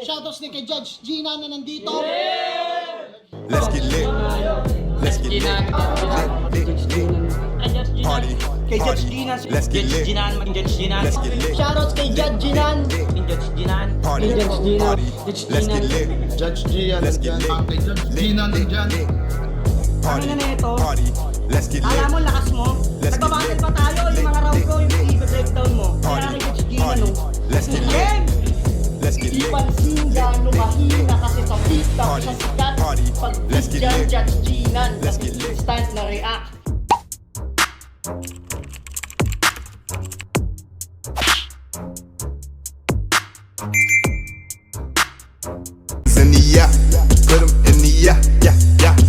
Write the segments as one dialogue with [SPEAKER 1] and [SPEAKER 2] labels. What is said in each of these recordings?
[SPEAKER 1] Shoutouts din kay Judge Gina na nandito.
[SPEAKER 2] Let's get lit. Let's get lit. Party.
[SPEAKER 3] Kay Judge Gina.
[SPEAKER 2] Let's get lit.
[SPEAKER 3] Judge Gina.
[SPEAKER 2] Let's get lit.
[SPEAKER 1] Shoutouts kay Judge Ginan.
[SPEAKER 3] Judge Gina.
[SPEAKER 2] Party.
[SPEAKER 1] Judge Gina.
[SPEAKER 2] Party. Let's get lit.
[SPEAKER 4] Judge Gian,
[SPEAKER 2] Let's get lit.
[SPEAKER 4] kay Judge Gina nandyan.
[SPEAKER 2] Party.
[SPEAKER 3] Ano na ito?
[SPEAKER 2] Party. Let's get lit.
[SPEAKER 3] Alam mo, lakas mo.
[SPEAKER 2] Let's get
[SPEAKER 3] Nagbabattle
[SPEAKER 2] lit.
[SPEAKER 3] pa tayo. Yung mga round ko, yung i-breakdown mo.
[SPEAKER 2] Party.
[SPEAKER 3] Kaya kay Judge Gina,
[SPEAKER 2] Party.
[SPEAKER 3] no?
[SPEAKER 2] Let's get lit. Let's get
[SPEAKER 1] Di
[SPEAKER 2] lit.
[SPEAKER 1] pansin gano'ng mahina kasi sa TikTok
[SPEAKER 2] Party.
[SPEAKER 1] sa sikat.
[SPEAKER 2] Party.
[SPEAKER 1] Pag
[SPEAKER 2] Let's get
[SPEAKER 1] dyan,
[SPEAKER 2] lit.
[SPEAKER 1] Judge Ginan.
[SPEAKER 2] Let's get lit.
[SPEAKER 1] Instant na react.
[SPEAKER 2] In the yeah, put 'em in the yeah, yeah,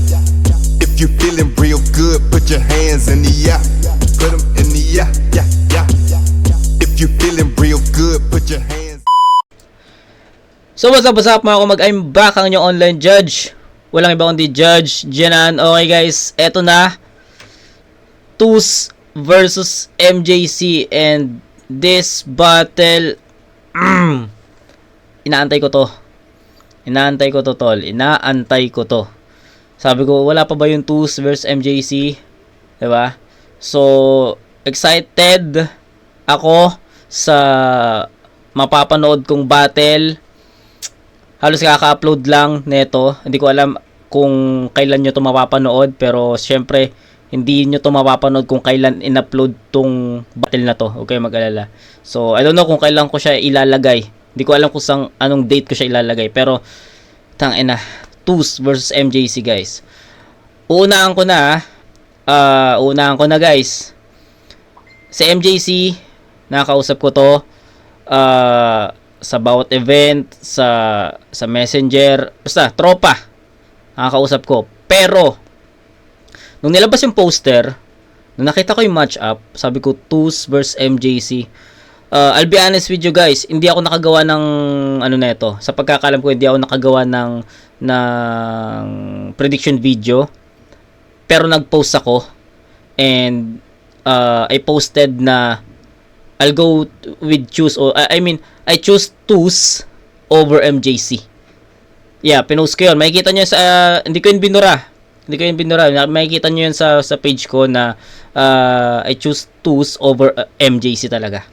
[SPEAKER 2] yeah. If you feeling real good, put your hands in the yeah, put 'em in the yeah, yeah, yeah. If you feeling real good, put your hands.
[SPEAKER 5] So what's up mga kumag, I'm back ang inyong online judge. Walang iba kundi Judge Ginan. Okay guys, eto na. TUS versus MJC, and this battle, inaantay ko to. Inaantay ko to, tol. Inaantay ko to. Sabi ko, wala pa ba yung TUS versus MJC? Diba? So, excited ako sa mapapanood kong battle. Halos kaka-upload lang neto. Hindi ko alam kung kailan nyo to mapapanood. Pero, syempre, hindi nyo to mapapanood kung kailan in-upload tong battle na to. Okay, mag-alala. So, I don't know kung kailan ko siya ilalagay. Hindi ko alam kung anong date ko siya ilalagay. Pero, tangina, TUS versus MJC, guys. Uunahan ko na, guys. Sa MJC, nakakausap ko to sa bawat event, sa Messenger, basta, tropa. Nakakausap ko. Pero, nung nilabas yung poster, nung nakita ko yung match-up, sabi ko, TUS versus MJC. I'll be honest with you guys, hindi ako nakagawa ng ano neto. Sa pagkakalam ko, hindi ako nakagawa ng prediction video. Pero nag-post ako, and I posted na I'll go with choose, or I choose TUS over MJC. Yeah, pinost ko yun. Makikita nyo sa hindi ko yun binura. Makikita nyo yun sa page ko na I choose TUS over MJC talaga.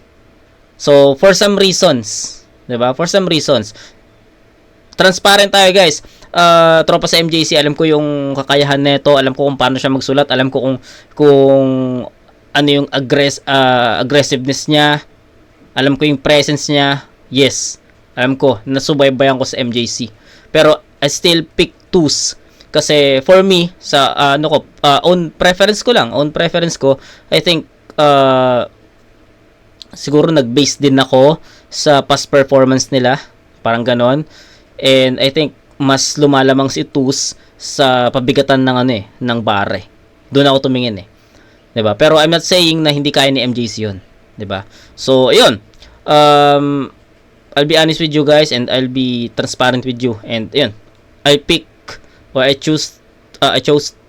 [SPEAKER 5] So, for some reasons, 'di ba? For some reasons. Transparent tayo, guys. Tropa sa MJC, alam ko yung kakayahan nito, alam ko kung paano siya magsulat, alam ko kung ano yung aggressiveness niya, alam ko yung presence niya. Yes. Alam ko, nasubaybayan ko sa MJC. Pero I still pick TUS kasi for me sa own preference ko, I think siguro nag-base din ako sa past performance nila, parang ganon. And I think mas lumalamang si TUS sa pabigatan ng ng bare. Doon ako tumingin 'Di ba? Pero I'm not saying na hindi kaya ni MJC 'yon, 'di ba? So, ayun. I'll be honest with you guys, and I'll be transparent with you. And ayun, I chose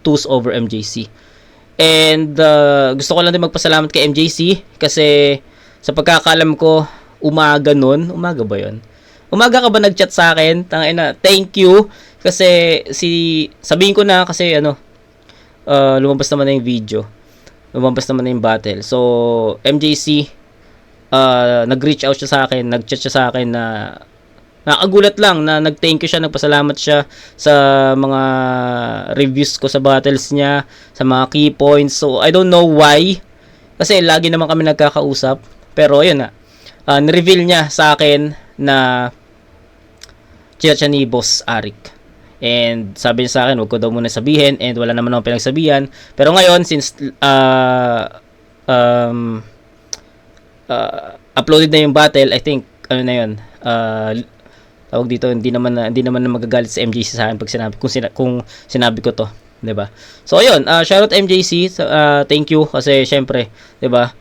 [SPEAKER 5] TUS over MJC. And gusto ko lang din magpasalamat kay MJC kasi sa pagkakalam ko, umaga ba yun? Umaga ka ba nag-chat sa akin? Tangina, thank you. Kasi sabihin ko na kasi lumabas naman na yung video. Lumabas naman na yung battle. So, MJC, nag-reach out siya sa akin, nag-chat siya sa akin na nakagulat lang na nag-thank you siya, nagpasalamat siya sa mga reviews ko sa battles niya, sa mga key points. So, I don't know why. Kasi lagi naman kami nagkakausap. Pero ayun na, nireveal niya sa akin na chat siya ni Boss Arik. And sabi niya sa akin, wag ko daw muna sabihin, and wala naman akong pinagsabihan. Pero ngayon, since uploaded na yung battle, I think, tawag dito, hindi naman na magagalit sa MJC sa akin pag kung sinabi ko to. 'Di ba? So ayun, shoutout MJC, thank you kasi syempre, 'di ba?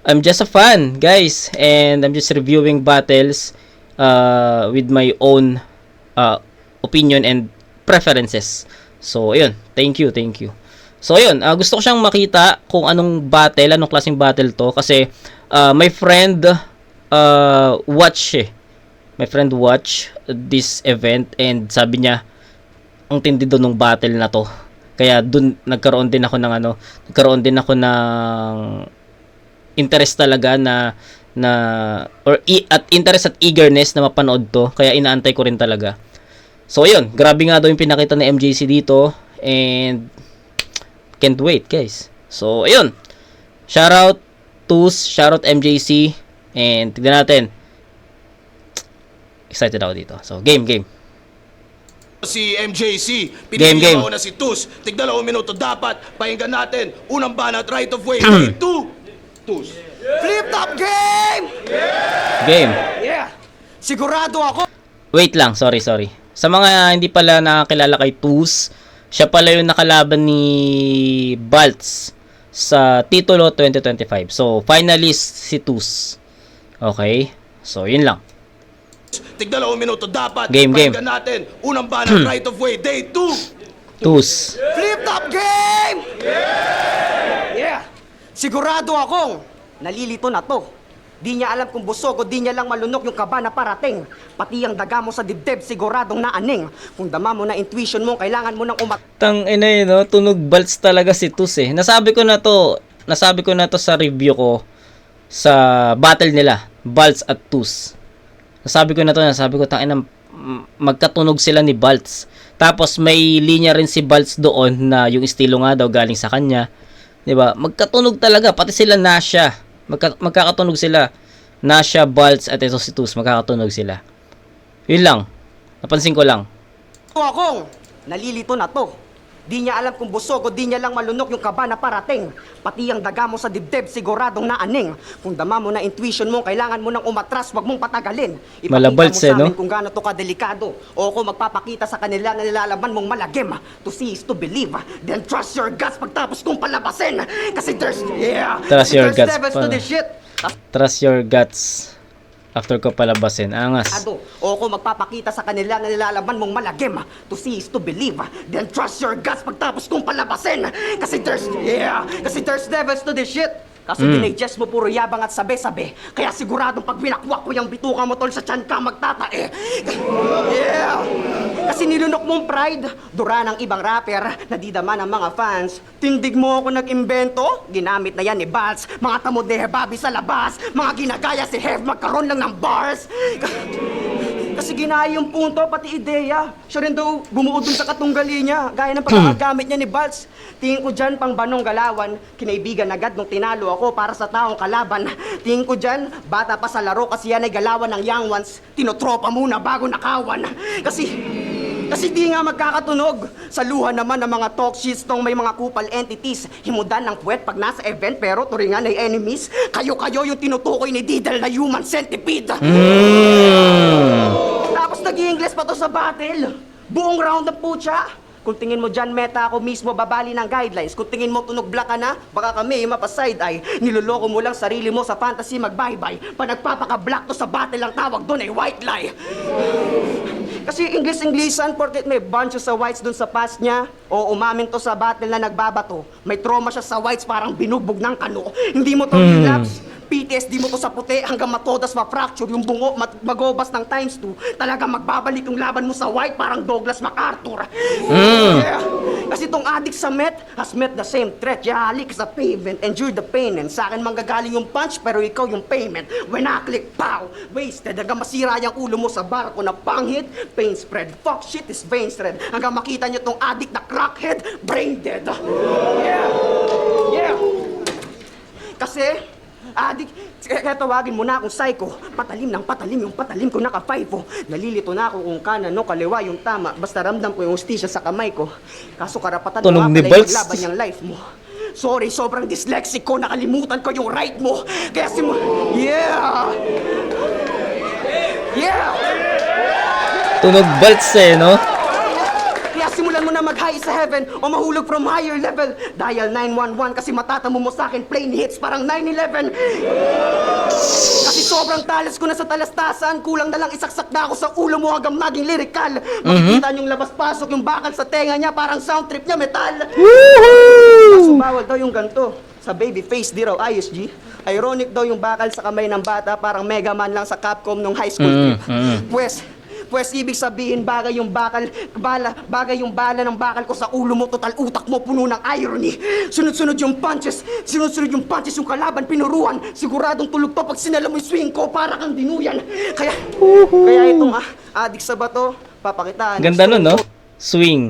[SPEAKER 5] I'm just a fan, guys, and I'm just reviewing battles with my own opinion and preferences. So ayun, thank you. So ayun, gusto ko siyang makita kung anong anong klaseng battle to kasi my friend watch my friend watch this event and sabi niya ang tindi doon ng battle na to. Kaya doon nagkaroon din ako ng interest talaga at interest at eagerness na mapanood to. Kaya inaantay ko rin talaga. So ayun, grabe nga daw yung pinakita ng MJC dito and can't wait, guys. So ayun. Shoutout Tus, shoutout MJC and tignan natin. Excited ako dito. So game.
[SPEAKER 6] Si MJC,
[SPEAKER 5] Game.
[SPEAKER 6] pinili mo na si Tus. Tig 2 minuto dapat. Pakinggan natin. Unang banat, right of way. 3, 2, Tus. Flip top game!
[SPEAKER 5] Game.
[SPEAKER 6] Yeah! Sigurado ako.
[SPEAKER 5] Wait lang, sorry. Sa mga hindi pala nakakilala kay Tus, siya pala yung nakalaban ni Baltz sa Titulo 2025. So, finalist si Tus. Okay? So, yun lang.
[SPEAKER 6] Tig 2 minuto dapat.
[SPEAKER 5] Game.
[SPEAKER 6] Pakinggan natin. Unang banat, right of way. Day 2.
[SPEAKER 5] Tus.
[SPEAKER 6] Flip top game! Yeah! Sigurado akong nalilito na to. Di niya alam kung busog o di niya lang malunok yung kaba na parating. Pati ang daga mo sa dibdib siguradong naaning. Kung dama mo na intuition mo, kailangan mo nang
[SPEAKER 5] Tang ina yun, no? Tunog Baltz talaga si Tus eh. Nasabi ko na to sa review ko sa battle nila, Baltz at Tus. Nasabi ko, tangina, magkatunog sila ni Baltz. Tapos may linya rin si Baltz doon na yung estilo nga daw galing sa kanya. 'Di ba? Magkatunog talaga, pati sila Nasha. Magkakatunog sila. Nasha, Baltz at ito si Tus, magkakatunog sila. Yun lang. Napansin ko lang.
[SPEAKER 6] akong nalilito na to. Di niya alam kung busog o di niya lang malunok yung kaba na parating. Pati ang daga mo sa dibdib siguradong naaning. Kung dama mo na intuition mo, kailangan mo nang umatras, wag mong patagalin. Ipakita
[SPEAKER 5] Malabalts,
[SPEAKER 6] mo sa amin
[SPEAKER 5] no?
[SPEAKER 6] kung gaano to kadelikado. O kung magpapakita sa kanila na nilalaban mong malagim. To see is to believe. Then trust your guts pagtapos kong palabasin. Kasi there's,
[SPEAKER 5] Trust your guts
[SPEAKER 6] devils to
[SPEAKER 5] pa.
[SPEAKER 6] this shit.
[SPEAKER 5] Trust your guts. After ko palabasin. Angas.
[SPEAKER 6] O kung magpapakita sa kanila na nilalaban mong malagim. To see is to believe. Then trust your guts pagtapos kong palabasin. Kasi there's devils to this shit. Kasi dinigest mo puro yabang at sabi-sabi. Kaya siguradong pag binakwak ko yung bituka mo tol sa tiyan ka magtatae. Kasi nilunok mong pride. Dura ng ibang rapper na di dama ng mga fans. Tindig mo ako nag-imbento. Ginamit na yan ni Baltz. Mga tamod ni Hebabi sa labas. Mga ginagaya si Hev magkaroon lang ng bars. Kasi ginaya yung punto, pati ideya. Siya rin daw bumuod dun sa katunggali niya. Gaya ng pagkakagamit niya ni Baltz. Tingin ko dyan pang banong galawan. Kinaibigan agad nung tinalo ako para sa taong kalaban. Tingin ko dyan, bata pa sa laro kasi yan ay galawan ng young ones. Tinotropa muna bago nakawan. Kasi di nga magkakatunog. Sa luha naman ng mga talk shits tong may mga kupal entities. Himudan ng puwet pag nasa event pero turingan ay enemies. Kayo-kayo yung tinutukoy ni Didel na human centipede. Tapos nag-i-English pa to sa battle. Buong round ng putya. Kung tingin mo dyan, meta ako mismo babali ng guidelines. Kung tingin mo tunog black ka na, baka kami mapa-side eye. Niloloko mo lang sarili mo sa fantasy mag-bye-bye. Pa nagpapaka-black to sa battle ang tawag doon ay white lie. Kasi English-Englishan, porket may bunch sa whites dun sa past niya. O umamin to sa battle na nagbabato. May trauma siya sa whites parang binugbog ng kano. Hindi mo to relapse. PTSD mo to sa puti hanggang matodas ma-fracture yung bungo magobas ng ×2. Talaga magbabalik yung laban mo sa white parang Douglas MacArthur. Kasi tong addict sa meth has met the same threat. Halik sa pavement, endure the pain. And sa akin manggagaling yung punch pero ikaw yung payment. When I click, pow! Wasted hanggang masira yung ulo mo sa barko na panghit. Pain spread, fuck shit is vein thread. Hanggang makita nyo tong addict na crackhead, brain dead. Kasi adik, kaya tawagin mo na akong psycho. Patalim ng patalim, yung patalim ko naka-5. Nalilito na ako kung kanan no kaliwa yung tama. Basta ramdam ko yung hostisya sa kamay ko. Kaso karapatan mo
[SPEAKER 5] Tunog
[SPEAKER 6] nga
[SPEAKER 5] ni
[SPEAKER 6] pala
[SPEAKER 5] Baltz.
[SPEAKER 6] yung laban yung life mo. Sorry, sobrang dyslexic ko. Nakalimutan ko yung right mo. Kaya
[SPEAKER 5] Tunog Baltz eh, no?
[SPEAKER 6] Kaya simulan mo na mag-high sa heaven o mahulog from higher level. Dial 911 kasi matatamo mo sa akin plain hits parang 9/11. Kasi sobrang talas ko na sa talastasan. Kulang na lang isaksak na ako sa ulo mo hanggang maging lyrical. Makikita niyong labas-pasok yung bakal sa tenga niya parang sound trip niya metal. Kaso bawal daw yung ganto. Sa baby face di raw ISG. Ironic daw yung bakal sa kamay ng bata, parang Mega Man lang sa Capcom nung high school trip. Pues ibig sabihin bagay yung bala ng bakal ko sa ulo mo, total utak mo puno ng irony. Sunod-sunod yung punches yung kalaban pinuruan. Siguradong tulog to pag sinala mo yung swing ko, para kang dinuyan. Kaya itong adik sa bato, papakitaan.
[SPEAKER 5] Ganda nun, no? Swing.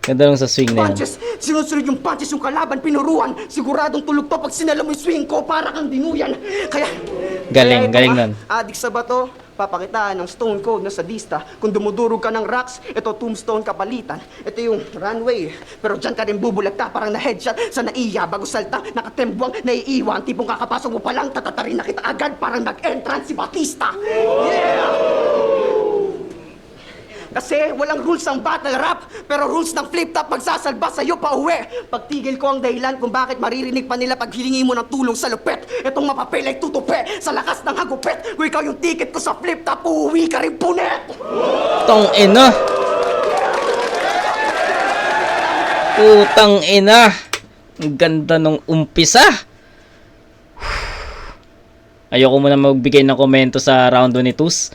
[SPEAKER 5] Ganda nun sa swing na yan.
[SPEAKER 6] Sunod-sunod yung punches yung kalaban pinuruan. Siguradong tulog to pag sinala mo yung swing ko, para kang dinuyan.
[SPEAKER 5] Galing nun.
[SPEAKER 6] Adik sa bato, papakitaan ng stone cold na sadista. Kung dumudurog ka ng rocks, ito tombstone kapalitan. Ito yung runway, pero dyan ka rin bubulagta, parang na-headshot sa naiya. Bago salta, nakatembwang, naiiwan. Tipong kakapasok mo pa lang, tatatarin na kita agad, parang nag-entrance si Batista. Kasi walang rules ang battle rap, pero rules ng flip-top magsasalba sa'yo pa uwi. Pagtigil ko ang dahilan kung bakit maririnig pa nila pag hilingi mo ng tulong sa lupet. Itong mapapel ay tutupi sa lakas ng hagupit. Kung ikaw yung ticket ko sa flip-top, uuwi ka rin punet.
[SPEAKER 5] Tong ina. Putang ina. Ang ganda nung umpisa. Ayoko muna magbigay ng komento sa round 1 ni Tus.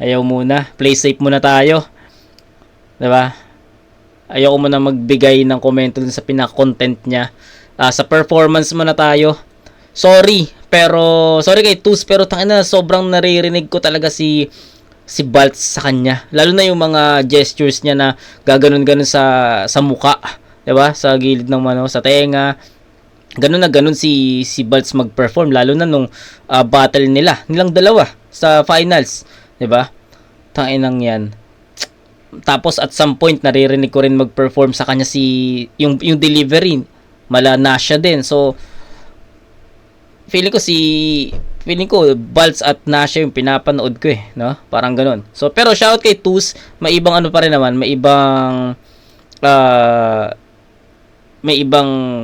[SPEAKER 5] Ayaw muna. Play safe muna tayo. Diba? Ayaw muna magbigay ng komento dun sa pinaka-content niya. Sa performance muna tayo. Sorry kay Tus, pero tangina, sobrang naririnig ko talaga si Baltz sa kanya. Lalo na yung mga gestures niya na gaganon-ganon sa muka. Diba? Sa gilid ng sa tenga. Ganun si Baltz mag-perform. Lalo na nung battle nilang dalawa sa finals. Diba? Tanginang yan. Tapos at some point naririnig ko rin mag-perform sa kanya yung delivery. Mala Nasha din. So feeling ko Baltz at Nasha yung pinapanood ko no? Parang ganun. So pero shoutout kay Tus, may ibang pa rin naman, may ibang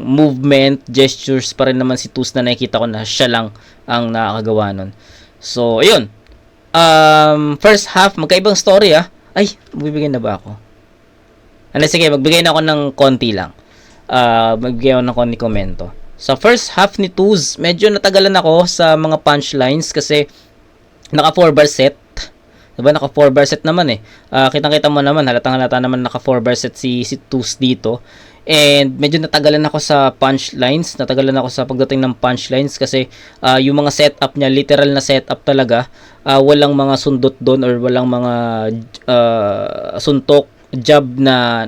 [SPEAKER 5] movement, gestures pa rin naman si Tus na nakikita ko na siya lang ang nakakagawa nun. So ayun. First half, magkaibang story Ay, magbibigay na ba ako? Sige, magbigay na ako ng konti lang. Magbigay ako ng konti komento. Sa first half ni Tuz, medyo natagalan ako sa mga punchlines kasi naka 4 bar set. Diba? Naka 4 bar set naman kitang-kita mo naman, halatang-halata naman naka 4 bar set si Tuz dito. And medyo natagalan ako sa punchlines, natagalan ako sa pagdating ng punchlines kasi yung mga setup niya, literal na setup talaga, walang mga sundot doon or walang mga suntok, jab na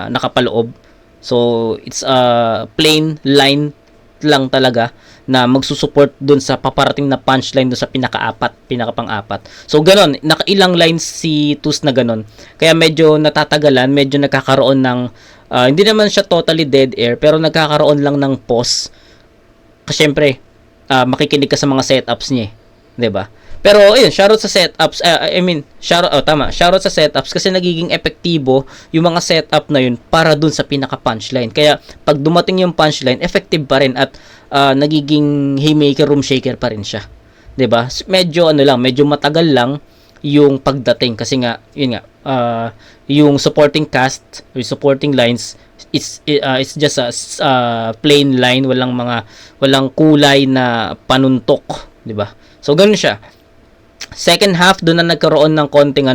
[SPEAKER 5] nakapaloob. So it's a plain line lang talaga na magsusupport doon sa paparating na punchline doon sa pinakapang-apat. So ganon, nakailang lines si Tus na ganon. Kaya medyo natatagalan, medyo nagkakaroon ng hindi naman siya totally dead air, pero nagkakaroon lang ng pause. Kasi syempre, makikinig ka sa mga setups niya, 'di ba? Pero ayun, shoutout sa setups. Shoutout sa setups kasi nagiging epektibo yung mga setup na yun para dun sa pinaka-punchline. Kaya pag dumating yung punchline, effective pa rin at nagiging haymaker, room shaker pa rin siya. 'Di ba? Medyo medyo matagal lang yung pagdating kasi nga, yun nga, yung supporting cast, yung supporting lines, it's just a plain line, walang kulay na panuntok, 'di ba? So ganun siya. Second half, doon na nagkaroon ng konting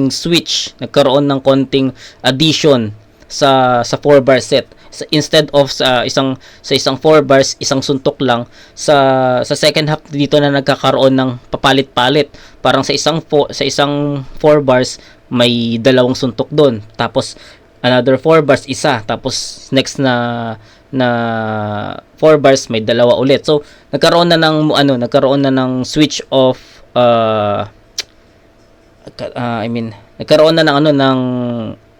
[SPEAKER 5] switch, nagkaroon ng konting addition sa 4 bar set. Instead of sa isang 4 bars, isang suntok lang, sa second half dito na nagkakaroon ng papalit-palit. Parang sa isang 4 bars may dalawang suntok doon. Tapos another 4 bars isa, tapos next na 4 bars may dalawa ulit. So nagkaroon na ng switch of nagkaroon na ng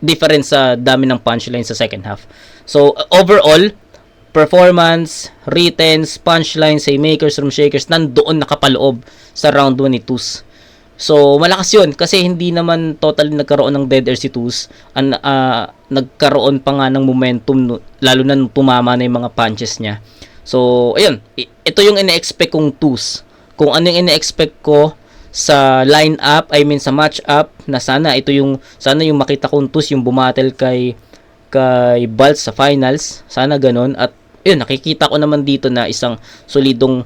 [SPEAKER 5] difference sa dami ng punchline sa second half. So overall, performance, writtens, punchlines, haymakers, room shakers, nandoon nakapaloob sa round 1 ni Tus. So malakas yun kasi hindi naman totally nagkaroon ng dead air si Tus. Nagkaroon pa nga ng momentum lalo na nung tumama na yung mga punches niya. So ayun, ito yung ine-expect kong Tus. Kung ano yung ine-expect ko sa line-up, sa match-up, na sana yung makita kong Tus yung bumattle kay Baltz sa finals. Sana ganun. At yun, nakikita ko naman dito na isang solidong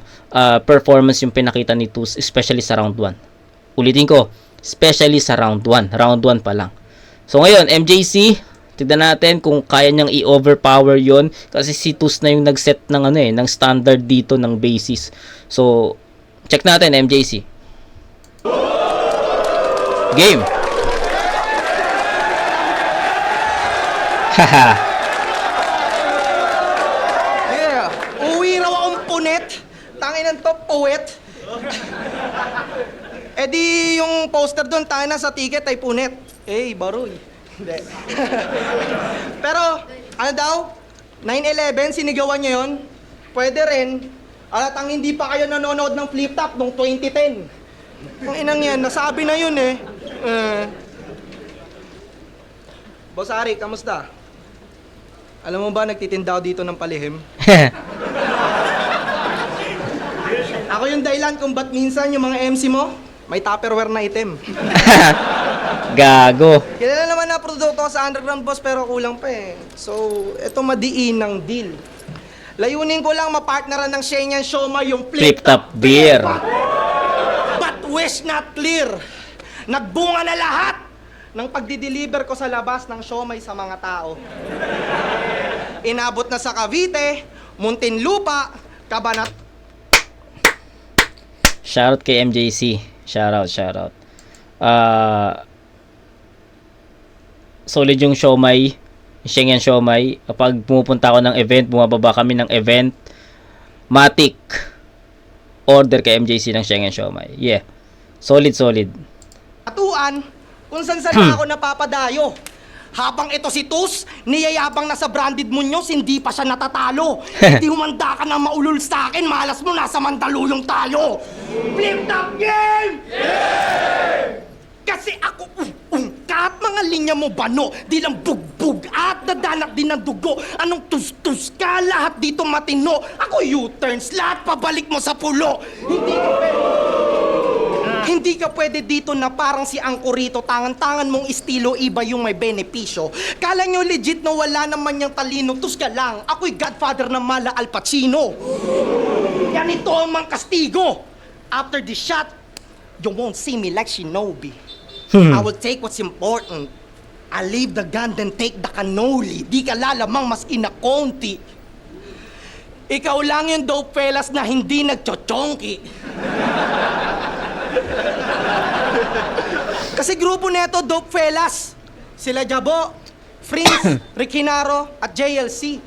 [SPEAKER 5] performance yung pinakita ni Tus, especially sa round 1. Ulitin ko, especially sa round 1. Round 1 pa lang. So ngayon, MJC, tignan natin kung kaya niyang i-overpower yon, kasi si Tus na yung nag-set ng ng standard dito ng basis. So check natin, MJC. Game. Haha.
[SPEAKER 6] Yeah, uwi raw akong punet. Tanginan to, puwet. Eh di yung poster doon, tangina sa ticket ay punet. Eh, baroy. Hindi. Pero, ano daw? 9/11, sinigawan niyo yun? Pwede rin. Alatang hindi pa kayo nanonood ng Flip Top noong 2010. Ang inang yan, nasabi na yun eh. Boss Ari, kamusta? Alam mo ba, nagtitinda ako dito ng palihim? Ako yung dahilan kung ba't minsan yung mga MC mo, may Tupperware na item.
[SPEAKER 5] Gago.
[SPEAKER 6] Kilala naman na produkto ko sa underground, boss, pero kulang pa eh. So, eto madiin ng deal. Layunin ko lang mapartneran ng Shenyang Siomai yung
[SPEAKER 5] Flip Top Beer.
[SPEAKER 6] But wish not clear. Nagbunga na lahat ng pagdi-deliver ko sa labas ng siomai sa mga tao. Inabot na sa Cavite, Muntinlupa, Cabanat.
[SPEAKER 5] Shoutout kay MJC. Shoutout. Solid yung siomai, Shenyang Siomai. Kapag pumupunta ako ng event, bumababa kami ng event, matik order kay MJC ng Shenyang Siomai. Yeah. Solid.
[SPEAKER 6] Atuan, kung saan ako napapadayo. Habang ito si Tus, niyayabang na sa branded Muñoz, hindi pa siya natatalo. Hindi humanda ka na maulol sa akin, malas mo, nasa Mandaluyong tayo. Flip Top Game! Kasi ako, kahit mga linya mo bano, di lang bugbog at dadanak din ng dugo. Anong tus-tus ka, lahat dito matino. Ako U-turns, lahat pabalik mo sa pulo. Hindi ka pwede dito na parang si Angkorito, tangan-tangan mong estilo, iba yung may benepisyo. Kala nyo legit na wala naman yung talino, tus ka lang. Ako'y godfather ng Mala Al Pacino. Yan ito ang mang kastigo. After the shot, you won't see me like Shinobi. I will take what's important. I leave the gun, then take the cannoli. Di ka lalamang mas inakonti. Ikaw lang yung dope fellas na hindi nagchochonki. Kasi grupo neto, dope fellas. Sila Jabo, Prince, Rick Hinaro, at JLC.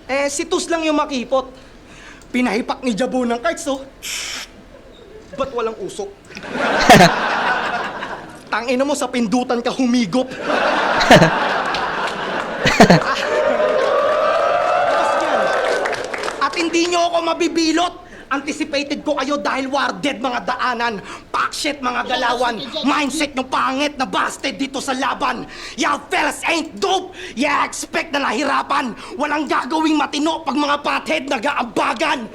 [SPEAKER 6] Eh, si Tus lang yung makipot. Pinahipak ni Jabo ng cards, oh. Ba't walang usok? Tangina mo, sa pindutan ka humigop. At hindi nyo ako mabibilot. Anticipated ko kayo dahil warded mga daanan, packshit mga galawan, mindset nyo pangit na busted dito sa laban. Y'all fellas ain't dope, yeah, expect na nahirapan. Walang gagawing matino pag mga pothead nag-aambagan.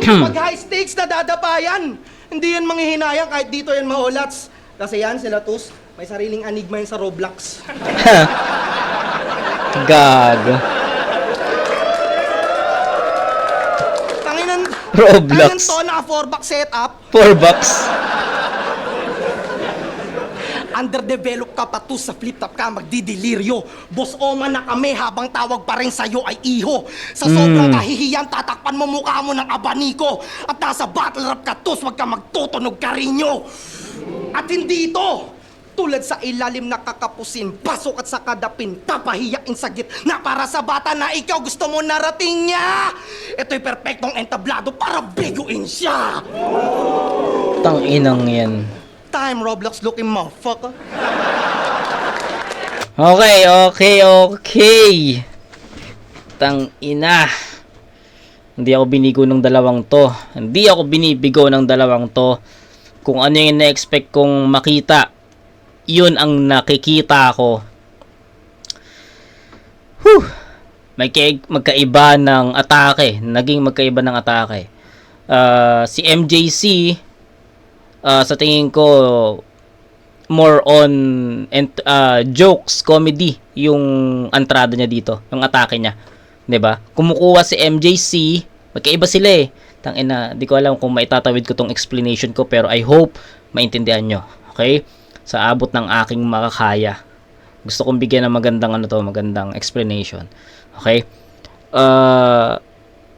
[SPEAKER 6] Pag high stakes na dadapayan, hindi yan manghihinayang kahit dito yan maulats. Kasi yan, sila Tus, may sariling anigma yan sa Roblox.
[SPEAKER 5] Gago.
[SPEAKER 6] Roblox.
[SPEAKER 5] Roblox.
[SPEAKER 6] To, naka 4-box setup.
[SPEAKER 5] 4 bucks.
[SPEAKER 6] Underdeveloped ka pa to sa flip top ka, magdideliryo. Boss Oma na kami habang tawag pa rin sa'yo ay iho. Sa sobrang kahihiyan, tatakpan mo mukha mo ng abaniko. At nasa battle rap ka tus, wag ka magtutunog karinyo. At hindi ito tulad sa ilalim na kakapusin, pasok at sa kadapin, papahiyain sa gitna para sa bata na ikaw gusto mo narating niya. Ito'y perpektong entablado para biguin siya.
[SPEAKER 5] Tanginang yan.
[SPEAKER 6] Time, Roblox looking motherfucker.
[SPEAKER 5] Okay. Tangina. Hindi ako binigo ng dalawang to. Hindi ako binibigo ng dalawang to. Kung ano yung na-expect kong makita, yun ang nakikita ko. Magkaiba ng atake. Naging magkaiba ng atake. Si MJC, sa tingin ko, more on jokes, comedy, yung entrada niya dito. Yung atake niya. 'di ba? Kumukuha si MJC, magkaiba sila eh. Tangina, di ko alam kung maitatawid ko tong explanation ko, pero I hope maintindihan nyo. Okay? Sa abot ng aking makakaya. Gusto kong bigyan ng magandang explanation. Okay?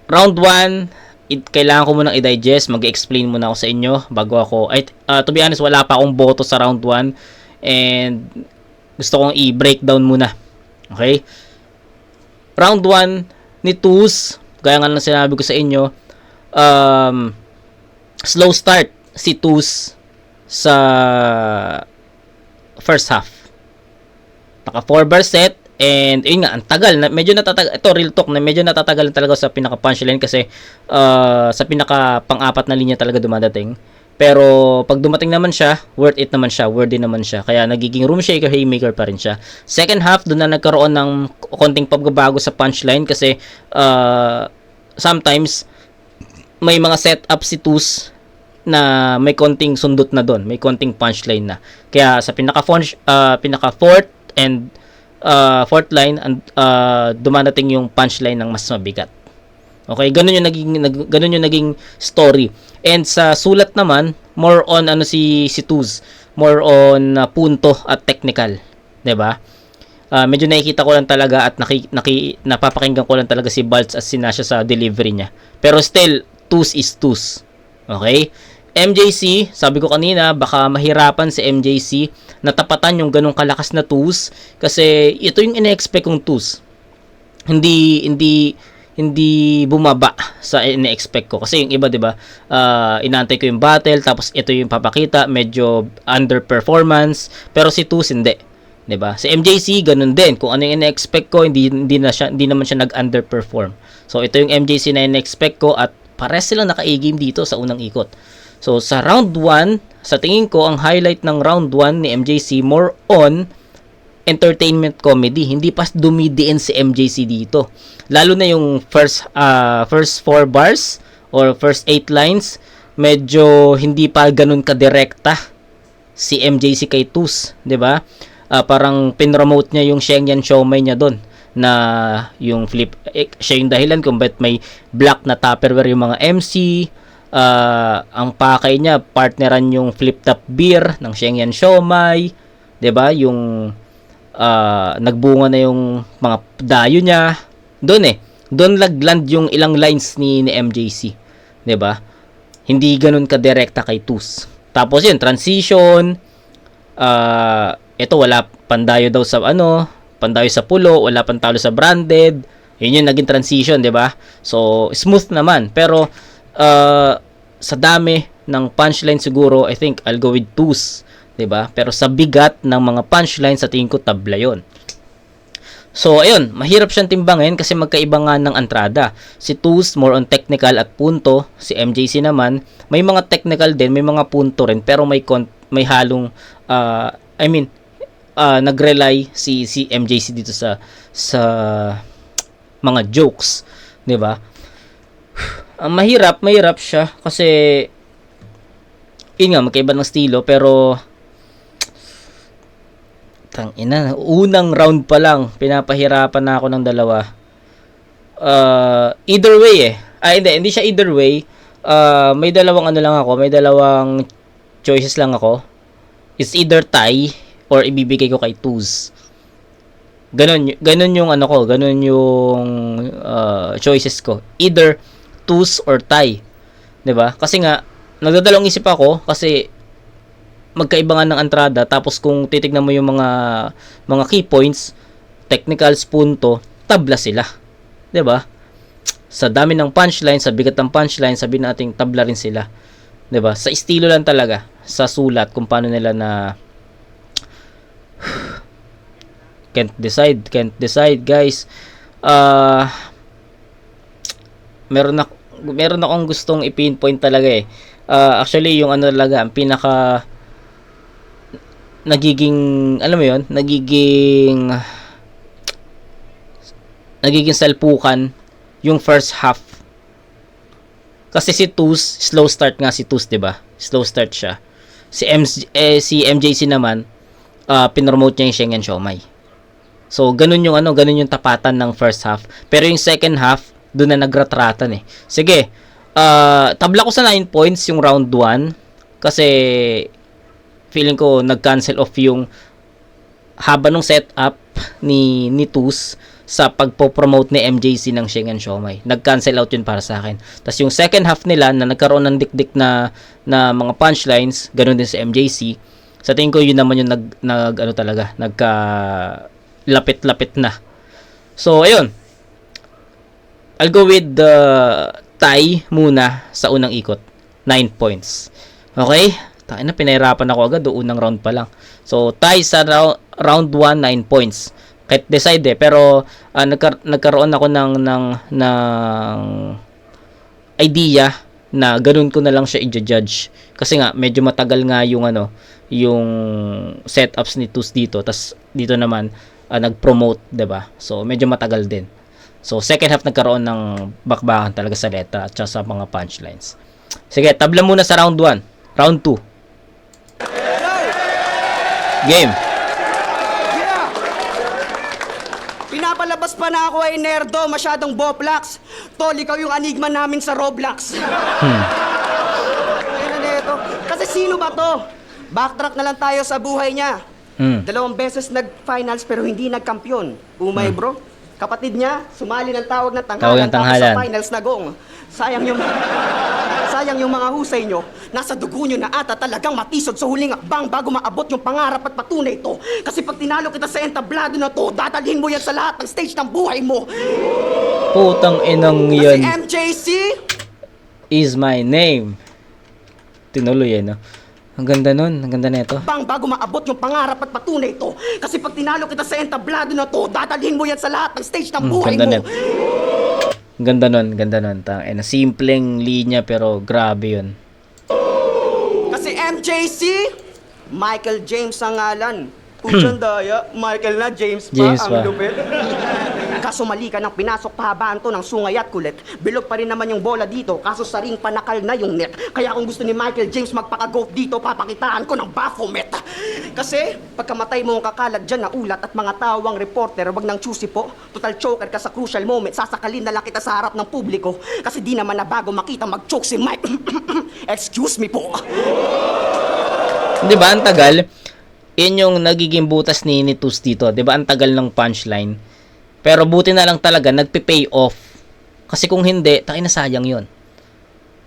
[SPEAKER 5] Round 1, kailangan ko munang i-digest, mag-explain muna ako sa inyo bago ako, to be honest, wala pa akong boto sa round 1 and gusto kong i-breakdown muna. Okay? Round 1 ni Tuz, gaya nga lang sinabi ko sa inyo, slow start si Tuz sa first half. Naka 4 bar set and yun nga, ang tagal, medyo natatagal, ito real talk, na medyo natatagal talaga sa pinaka punchline kasi sa pinaka pang-apat na linya talaga dumadating. Pero pag dumating naman siya, worth it naman siya, worthy naman siya. Kaya nagiging room shaker, haymaker pa rin siya. Second half, doon na nagkaroon ng konting pagbabago sa punchline kasi sometimes may mga setup si Tuz na may konting sundot na doon, may konting punchline na. Kaya sa pinaka fourth and fourth line dumadating yung punchline ng mas mabigat. Okay, ganun yung naging story. And sa sulat naman, more on si Tuz, more on punto at technical, 'di ba? Medyo nakikita ko lang talaga at napapakinggan ko lang talaga si Baltz at si Nasha sa delivery niya. Pero still, Tuz is Tuz. Okay? MJC, sabi ko kanina, baka mahirapan si MJC na tapatan yung ganong kalakas na Tuz kasi ito yung ina-expect kong Tuz. Hindi bumaba sa ina-expect ko kasi yung iba, 'di ba? Inaantay ko yung battle tapos ito yung papakita, medyo underperformance, pero si Tuz hindi. 'Di ba? Si MJC ganun din. Kung ano yung ina-expect ko, hindi naman siya nag-underperform. So ito yung MJC na ina-expect ko at pares silang naka-A-game dito sa unang ikot. So sa round 1, sa tingin ko ang highlight ng round 1 ni MJC more on entertainment comedy. Hindi pa dumidiin si MJC dito. Lalo na yung first 4 bars or first 8 lines, medyo hindi pa ganun ka-direkta si MJC kay Tuz, 'di ba? Parang pinromote niya yung Shengyan Siomai niya doon na yung flip, siya yung dahilan kung bakit may black na Tupperware yung mga MC. Ang pakay niya, partneran yung flip top beer ng Shengyan Siomai, 'di ba? Yung nagbunga na yung mga dayo niya doon nagland yung ilang lines ni MJC, 'di ba? Hindi ganoon ka direkta kay Tuz. Tapos yun, transition, ito wala pandayo daw sa pandayo sa pulo, wala pantalo sa branded. Yun yung naging transition, 'di ba? So smooth naman, pero sa dami ng punchline siguro, I think I'll go with Tuz, 'di ba? Pero sa bigat ng mga punchline, sa tingin ko tabla 'yon. So ayun, mahirap siyang timbangin kasi magkaiba nga ng entrada. Si Tuz more on technical at punto, si MJC naman may mga technical din, may mga punto rin, pero may halong nag-rely si MJC dito sa mga jokes, 'di ba? Mahirap siya kasi yun nga, magkaiba ng estilo, pero unang round pa lang pinapahirapan na ako ng dalawa. Either way hindi siya either way. May dalawang may dalawang choices lang ako. It's either tie or ibibigay ko kay Tuz. Ganun yung ganun yung choices ko. Either Tuz or tie. 'Di ba? Kasi nga nagdadalawang isip ako kasi magkaiba nga ng entrada, tapos kung titignan mo yung mga key points, technicals, punto, tabla sila. 'Di ba? Sa dami ng punchline, sa bigat ng punchline, sabihin natin tabla rin sila. 'Di ba? Sa estilo lang talaga, sa sulat kung paano nila na can't decide guys. Meron akong gustong i-pinpoint talaga eh. Actually yung talaga ang pinaka nagiging salpukan yung first half. Kasi si Tuz, slow start nga si Tuz, 'di ba? Slow start siya. Si MJC naman, pinromote niya yung Shengyan Siomai. So, ganun yung ganun yung tapatan ng first half. Pero yung second half, doon na nagratratan eh. Sige, tabla ko sa 9 points yung round 1 kasi feeling ko nag-cancel off yung haba ng setup ni Tus sa pagpo-promote ni MJC ng Sheng and Siomai. Nag-cancel out yun para sa akin. Tapos yung second half nila na nagkaroon ng dikdik na mga punchlines, ganun din sa MJC. Sa tingin ko yun naman yung nagka lapit-lapit na. So ayun. I'll go with the tie muna sa unang ikot. 9 points. Okay? Tayo na, pinahirapan ako agad do unang round pa lang. So tie sa round 1, 9 points. Kahit decide pero nagkaroon ako ng idea na ganun ko na lang siya i-judge. Kasi nga medyo matagal nga yung yung setups ni Tus dito, tas dito naman nag-promote, 'di ba? So medyo matagal din. So second half nagkaroon ng bakbakan talaga sa letra at sa mga punchlines. Sige, tabla muna sa round 1, round 2. Game.
[SPEAKER 6] Pinapalabas pa na ako ay nerdo, masyadong boplax. Tol, ikaw yung enigma namin sa Roblox. Ayun na ito. Kasi sino ba to? Backtrack na lang tayo sa buhay niya. 2 beses nag-finals pero hindi nagkampiyon. Umay bro. Kapatid niya, sumali ng tawag ng tanghalan, tapos sa finals nagong. Sayang yung mga husay nyo. Nasa dugo nyo na ata talagang matisod sa huling akbang bago maabot yung pangarap at patunay to. Kasi pag tinalo kita sa entablado na to, dadalhin mo yan sa lahat ng stage ng buhay mo.
[SPEAKER 5] Putang inang yan.
[SPEAKER 6] Kasi MJC
[SPEAKER 5] is my name. Tinuloy no? Ang ganda nun. Ang ganda nito.
[SPEAKER 6] bago maabot yung pangarap at patunay to. Kasi pag tinalo kita sa entablado na to, dadalhin mo yan sa lahat ng stage ng buhay
[SPEAKER 5] ganda
[SPEAKER 6] mo.
[SPEAKER 5] net. Ganda nun. Simpleng linya pero grabe yun.
[SPEAKER 6] Kasi MJC, Michael James ang ngalan. Puchan daya, Michael na, James pa,
[SPEAKER 5] James
[SPEAKER 6] ang
[SPEAKER 5] pa.
[SPEAKER 6] lupit. Kaso mali ka nang pinasok pahabaan to ng sungay at kulit. Bilog pa rin naman yung bola dito, kaso sa ring panakal na yung net. Kaya kung gusto ni Michael James magpaka-golf dito, papakitaan ko ng Baphomet. Kasi, pagkamatay mo ang kakalat dyan na ulat at mga tawang reporter, wag nang choosy po. Total choker ka sa crucial moment, sasakalin na lang kita sa harap ng publiko. Kasi di naman na bago makita mag-choke si Mike. Excuse me po.
[SPEAKER 5] Di ba ang tagal? Yun yung nagiging butas ni Tus dito. Di ba ang tagal ng punchline? Pero buti na lang talaga nagpe-pay off. Kasi kung hindi, tayo na sayang yun.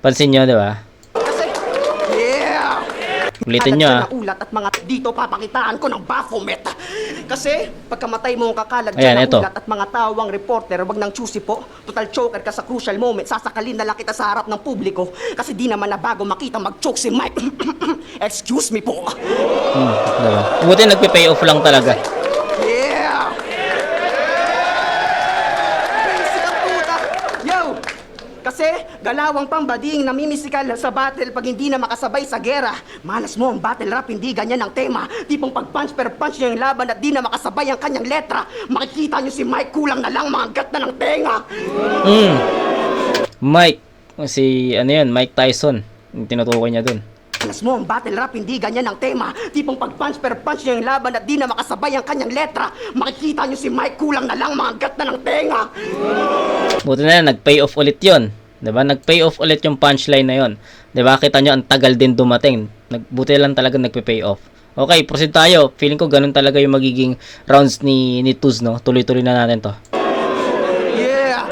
[SPEAKER 5] Pansin nyo, di ba?
[SPEAKER 6] Kasi, yeah!
[SPEAKER 5] Ulitin nyo
[SPEAKER 6] Na ulat at mga dito papakitaan ko ng Baphomet. Kasi pagkamatay mo ang kakalat
[SPEAKER 5] Ayan,
[SPEAKER 6] dyan na
[SPEAKER 5] eto.
[SPEAKER 6] ulat at mga tawang reporter, wag nang choosy po. Total choker ka sa crucial moment, sasakalin na lang kita sa harap ng publiko. Kasi di naman na bago makita mag-choke si Mike. Excuse me po.
[SPEAKER 5] Diba? Buti nagpe-pay off lang talaga.
[SPEAKER 6] Yeah! Basic ang puta! Yo! Kasi galawang pambading namimisikal sa battle pag hindi na makasabay sa gera. Malas mo ang battle rap, hindi ganyan ang tema. Tipong pag-punch per punch niya yung laban at di na makasabay ang kanyang letra. Makikita niyo si Mike, kulang na lang mga gat na ng tenga.
[SPEAKER 5] Mike. Mike Tyson. Yung tinutukoy niya dun.
[SPEAKER 6] Malas mo ang battle rap, hindi ganyan ang tema. Tipong pag-punch per punch niya yung laban at di na makasabay ang kanyang letra. Makikita niyo si Mike, kulang na lang mga gat na ng tenga.
[SPEAKER 5] Buti na yan, nag-pay off ulit yun. Diba? Nag-pay off ulit yung punchline na yun. Diba? Kita nyo, ang tagal din dumating. Buti lang talaga nagpe-pay off. Okay, proceed tayo. Feeling ko ganun talaga yung magiging rounds ni Tus, no? Tuloy-tuloy na natin to.
[SPEAKER 6] Yeah!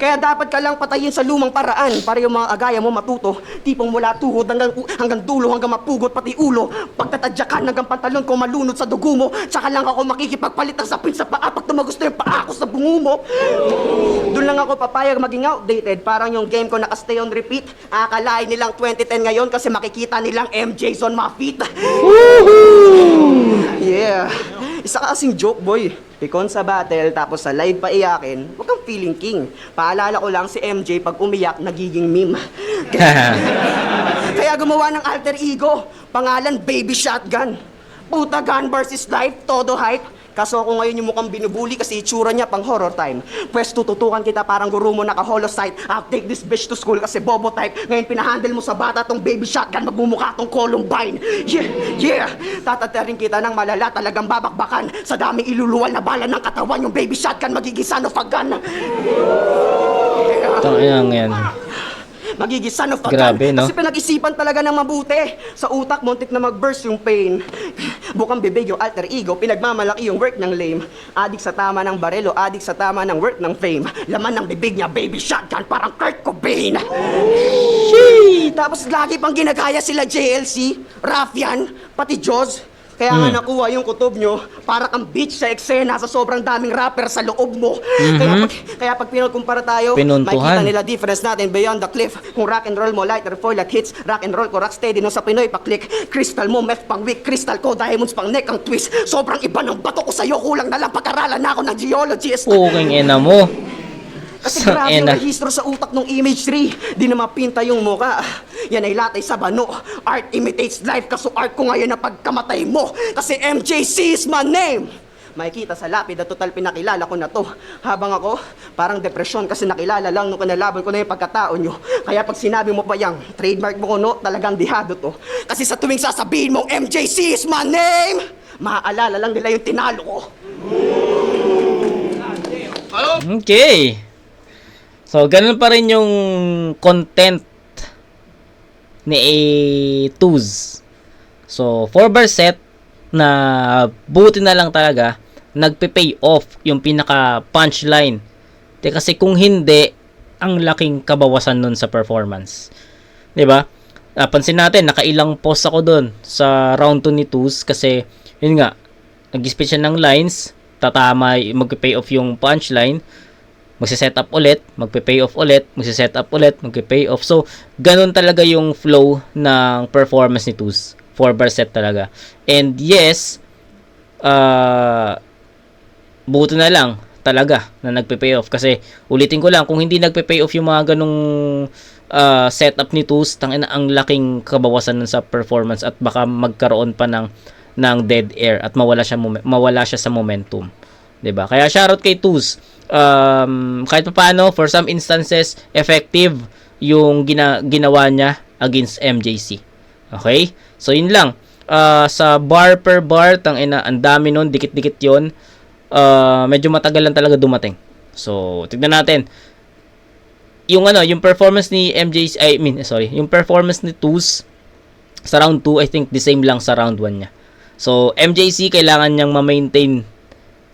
[SPEAKER 6] Kaya dapat ka lang patayin sa lumang paraan para yung mga agaya mo matuto. Tipong mula tuhod hanggang dulo, hanggang mapugot pati ulo. Pagtatadyakan hanggang pantalon ko malunod sa dugo mo. Tsaka lang ako makikipagpalit ng sapin sa paa pag tumagusto yung paa ko sa bungo mo. Doon lang ako papayag maging outdated. Parang yung game ko naka-stay on repeat. Akalain nilang 2010 ngayon kasi makikita nilang MJ's on my feet. Yeah. Isa kasing joke, boy. Pikon sa battle, tapos sa live pa iyakin, huwag kang feeling king. Paalala ko lang si MJ pag umiyak, nagiging meme. Kaya gumawa ng alter ego, pangalan Baby Shotgun. Puta gun versus life, todo hype. Kaso ako ngayon yung mukhang binubuli kasi itsura niya pang horror time. Pwes tututukan kita parang guru mo naka-holocyte. I'll take this bitch to school kasi bobo type. Ngayon pinahandle mo sa bata tong baby shotgun, magmumukha tong Columbine. Yeah. Tatatarin kita ng malala, talagang babakbakan. Sa daming iluluwal na bala ng katawan, yung baby shotgun magiging son of a gun.
[SPEAKER 5] Tangina yan.
[SPEAKER 6] Magiging son of a
[SPEAKER 5] Grabe,
[SPEAKER 6] gun.
[SPEAKER 5] no?
[SPEAKER 6] Kasi pinag-isipan talaga ng mabuti. Sa utak, muntik na mag-burst yung pain. Bukang bibig yung alter ego, pinagmamalaki yung work ng lame. Adik sa tama ng barelo, adik sa tama ng work ng fame. Laman ng bibig niya, baby shotgun, parang Kurt Cobain. Tapos lagi pang ginagaya sila JLC, Raffian, pati Jaws. Kaya nga nakuha yung kutob nyo, para kang bitch sa eksena sa sobrang daming rapper sa loob mo. Kaya pag pinagkumpara tayo,
[SPEAKER 5] Pinuntuhan.
[SPEAKER 6] makikita nila difference natin beyond the cliff. Kung rock and roll mo, lighter for like hits. Rock and roll ko, rock steady, no sa Pinoy pa-click. Crystal mo, meth pang weak. Crystal ko, diamonds pang neck ang twist. Sobrang iba ng bato ko sa'yo, kulang na lang pag-aralan na ako ng geologist.
[SPEAKER 5] Puking ina mo.
[SPEAKER 6] Kasi
[SPEAKER 5] Sang
[SPEAKER 6] grabe yung
[SPEAKER 5] ina.
[SPEAKER 6] rehistro sa utak ng image 3. Di na mapinta yung muka. Yan ay latay sa bano. Art imitates life, kaso art ko ngayon na pagkamatay mo. Kasi MJC is my name. Makikita sa lapid na total pinakilala ko na to. Habang ako, parang depresyon kasi nakilala lang nung kanalaban ko na yung pagkatao nyo. Kaya pag sinabi mo pa yang, trademark mo ko no, talagang dihado to. Kasi sa tuwing sasabihin mong MJC is my name, maaalala lang nila yung tinalo ko.
[SPEAKER 5] Okay. So, ganun pa rin yung content ni A2s. So, 4-bar set na buti na lang talaga nagpe-pay off yung pinaka punchline. Kasi kung hindi, ang laking kabawasan nun sa performance. 'Di ba? Pansin natin, nakailang post ako doon sa round 2 ni 2s kasi yun nga, nag-speech siya ng lines, tatama, magpe-pay off yung punchline, magse-set up ulit, magpe-pay off ulit, magse-set up ulit, magpe-pay off. So, ganun talaga yung flow ng performance ni 2s. 4-bar set talaga. And yes, buto na lang talaga na nagpe-pay off. Kasi, ulitin ko lang, kung hindi nagpe-pay off yung mga ganung setup ni 2s, tangina ang laking kabawasan nun sa performance at baka magkaroon pa ng dead air at mawala siya sa momentum. 'Di ba? Kaya shoutout kay 2s. Kahit paano, for some instances, effective yung ginawa niya against MJC. Okay? So, yun lang. Sa bar per bar, ang dami nun, dikit-dikit yun. Medyo matagal lang talaga dumating. So, tignan natin. Yung performance ni MJC, yung performance ni 2s sa round 2, I think the same lang sa round 1 niya. So, MJC, kailangan niyang ma-maintain.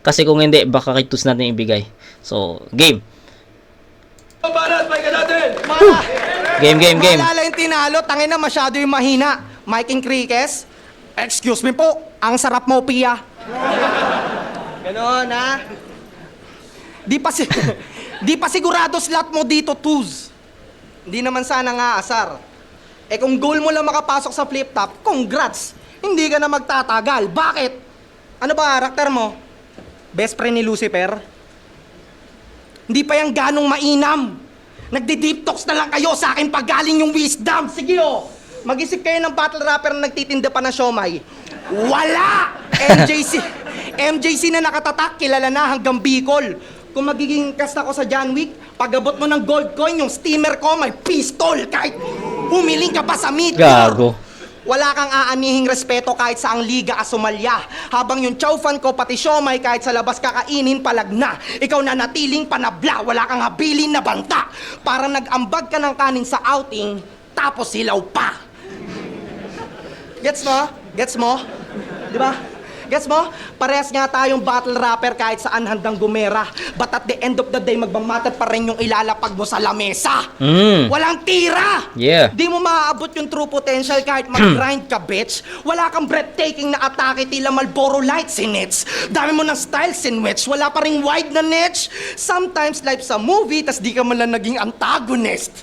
[SPEAKER 5] Kasi kung hindi, baka kay 2s natin ibigay. So, game. Game.
[SPEAKER 6] Maalala yung tinalo, tangin na masyado yung mahina. Mike Enriquez, excuse me po, ang sarap mo, Pia. Ganon, ha? Di pa sigurado slot mo dito, Tuz. Hindi naman sana nga asar. Kung goal mo lang makapasok sa flip-top, congrats. Hindi ka na magtatagal. Bakit? Ano ba karakter mo? Best friend ni Lucifer? Hindi pa yan ganong mainam. Nagdi-deep talks na lang kayo sa akin pag galing yung wisdom. Sige mag-isip kayo ng battle rapper na nagtitinda pa ng siomay. Wala! MJC na nakatatak, kilala na hanggang Bicol. Kung magiging cast ako sa John Wick, pag-abot mo ng gold coin, yung steamer ko may pistol kahit humiling ka pa sa meteor.
[SPEAKER 5] Gago.
[SPEAKER 6] Wala kang aanihing respeto kahit sa ang liga asumalya. Habang yung chow fan ko pati siomay kahit sa labas kakainin palag na. Ikaw na natiling panabla, wala kang habilin na banta. Parang nag-ambag ka ng kanin sa outing, tapos silaw pa. Gets mo? Gets mo? Di ba? Gets mo? Parehas nga tayong battle rapper kahit saan handang gumera. But at the end of the day, magbamatter pa rin yung ilalapag mo sa lamesa. Walang tira!
[SPEAKER 5] Yeah.
[SPEAKER 6] Di mo maaabot yung true potential kahit mag-grind ka, bitch. Wala kang breathtaking na atake tila Marlboro Lights in it. Dami mo ng styles in which wala pa ring wide na niche. Sometimes life's a movie, tas di ka man lang naging antagonist.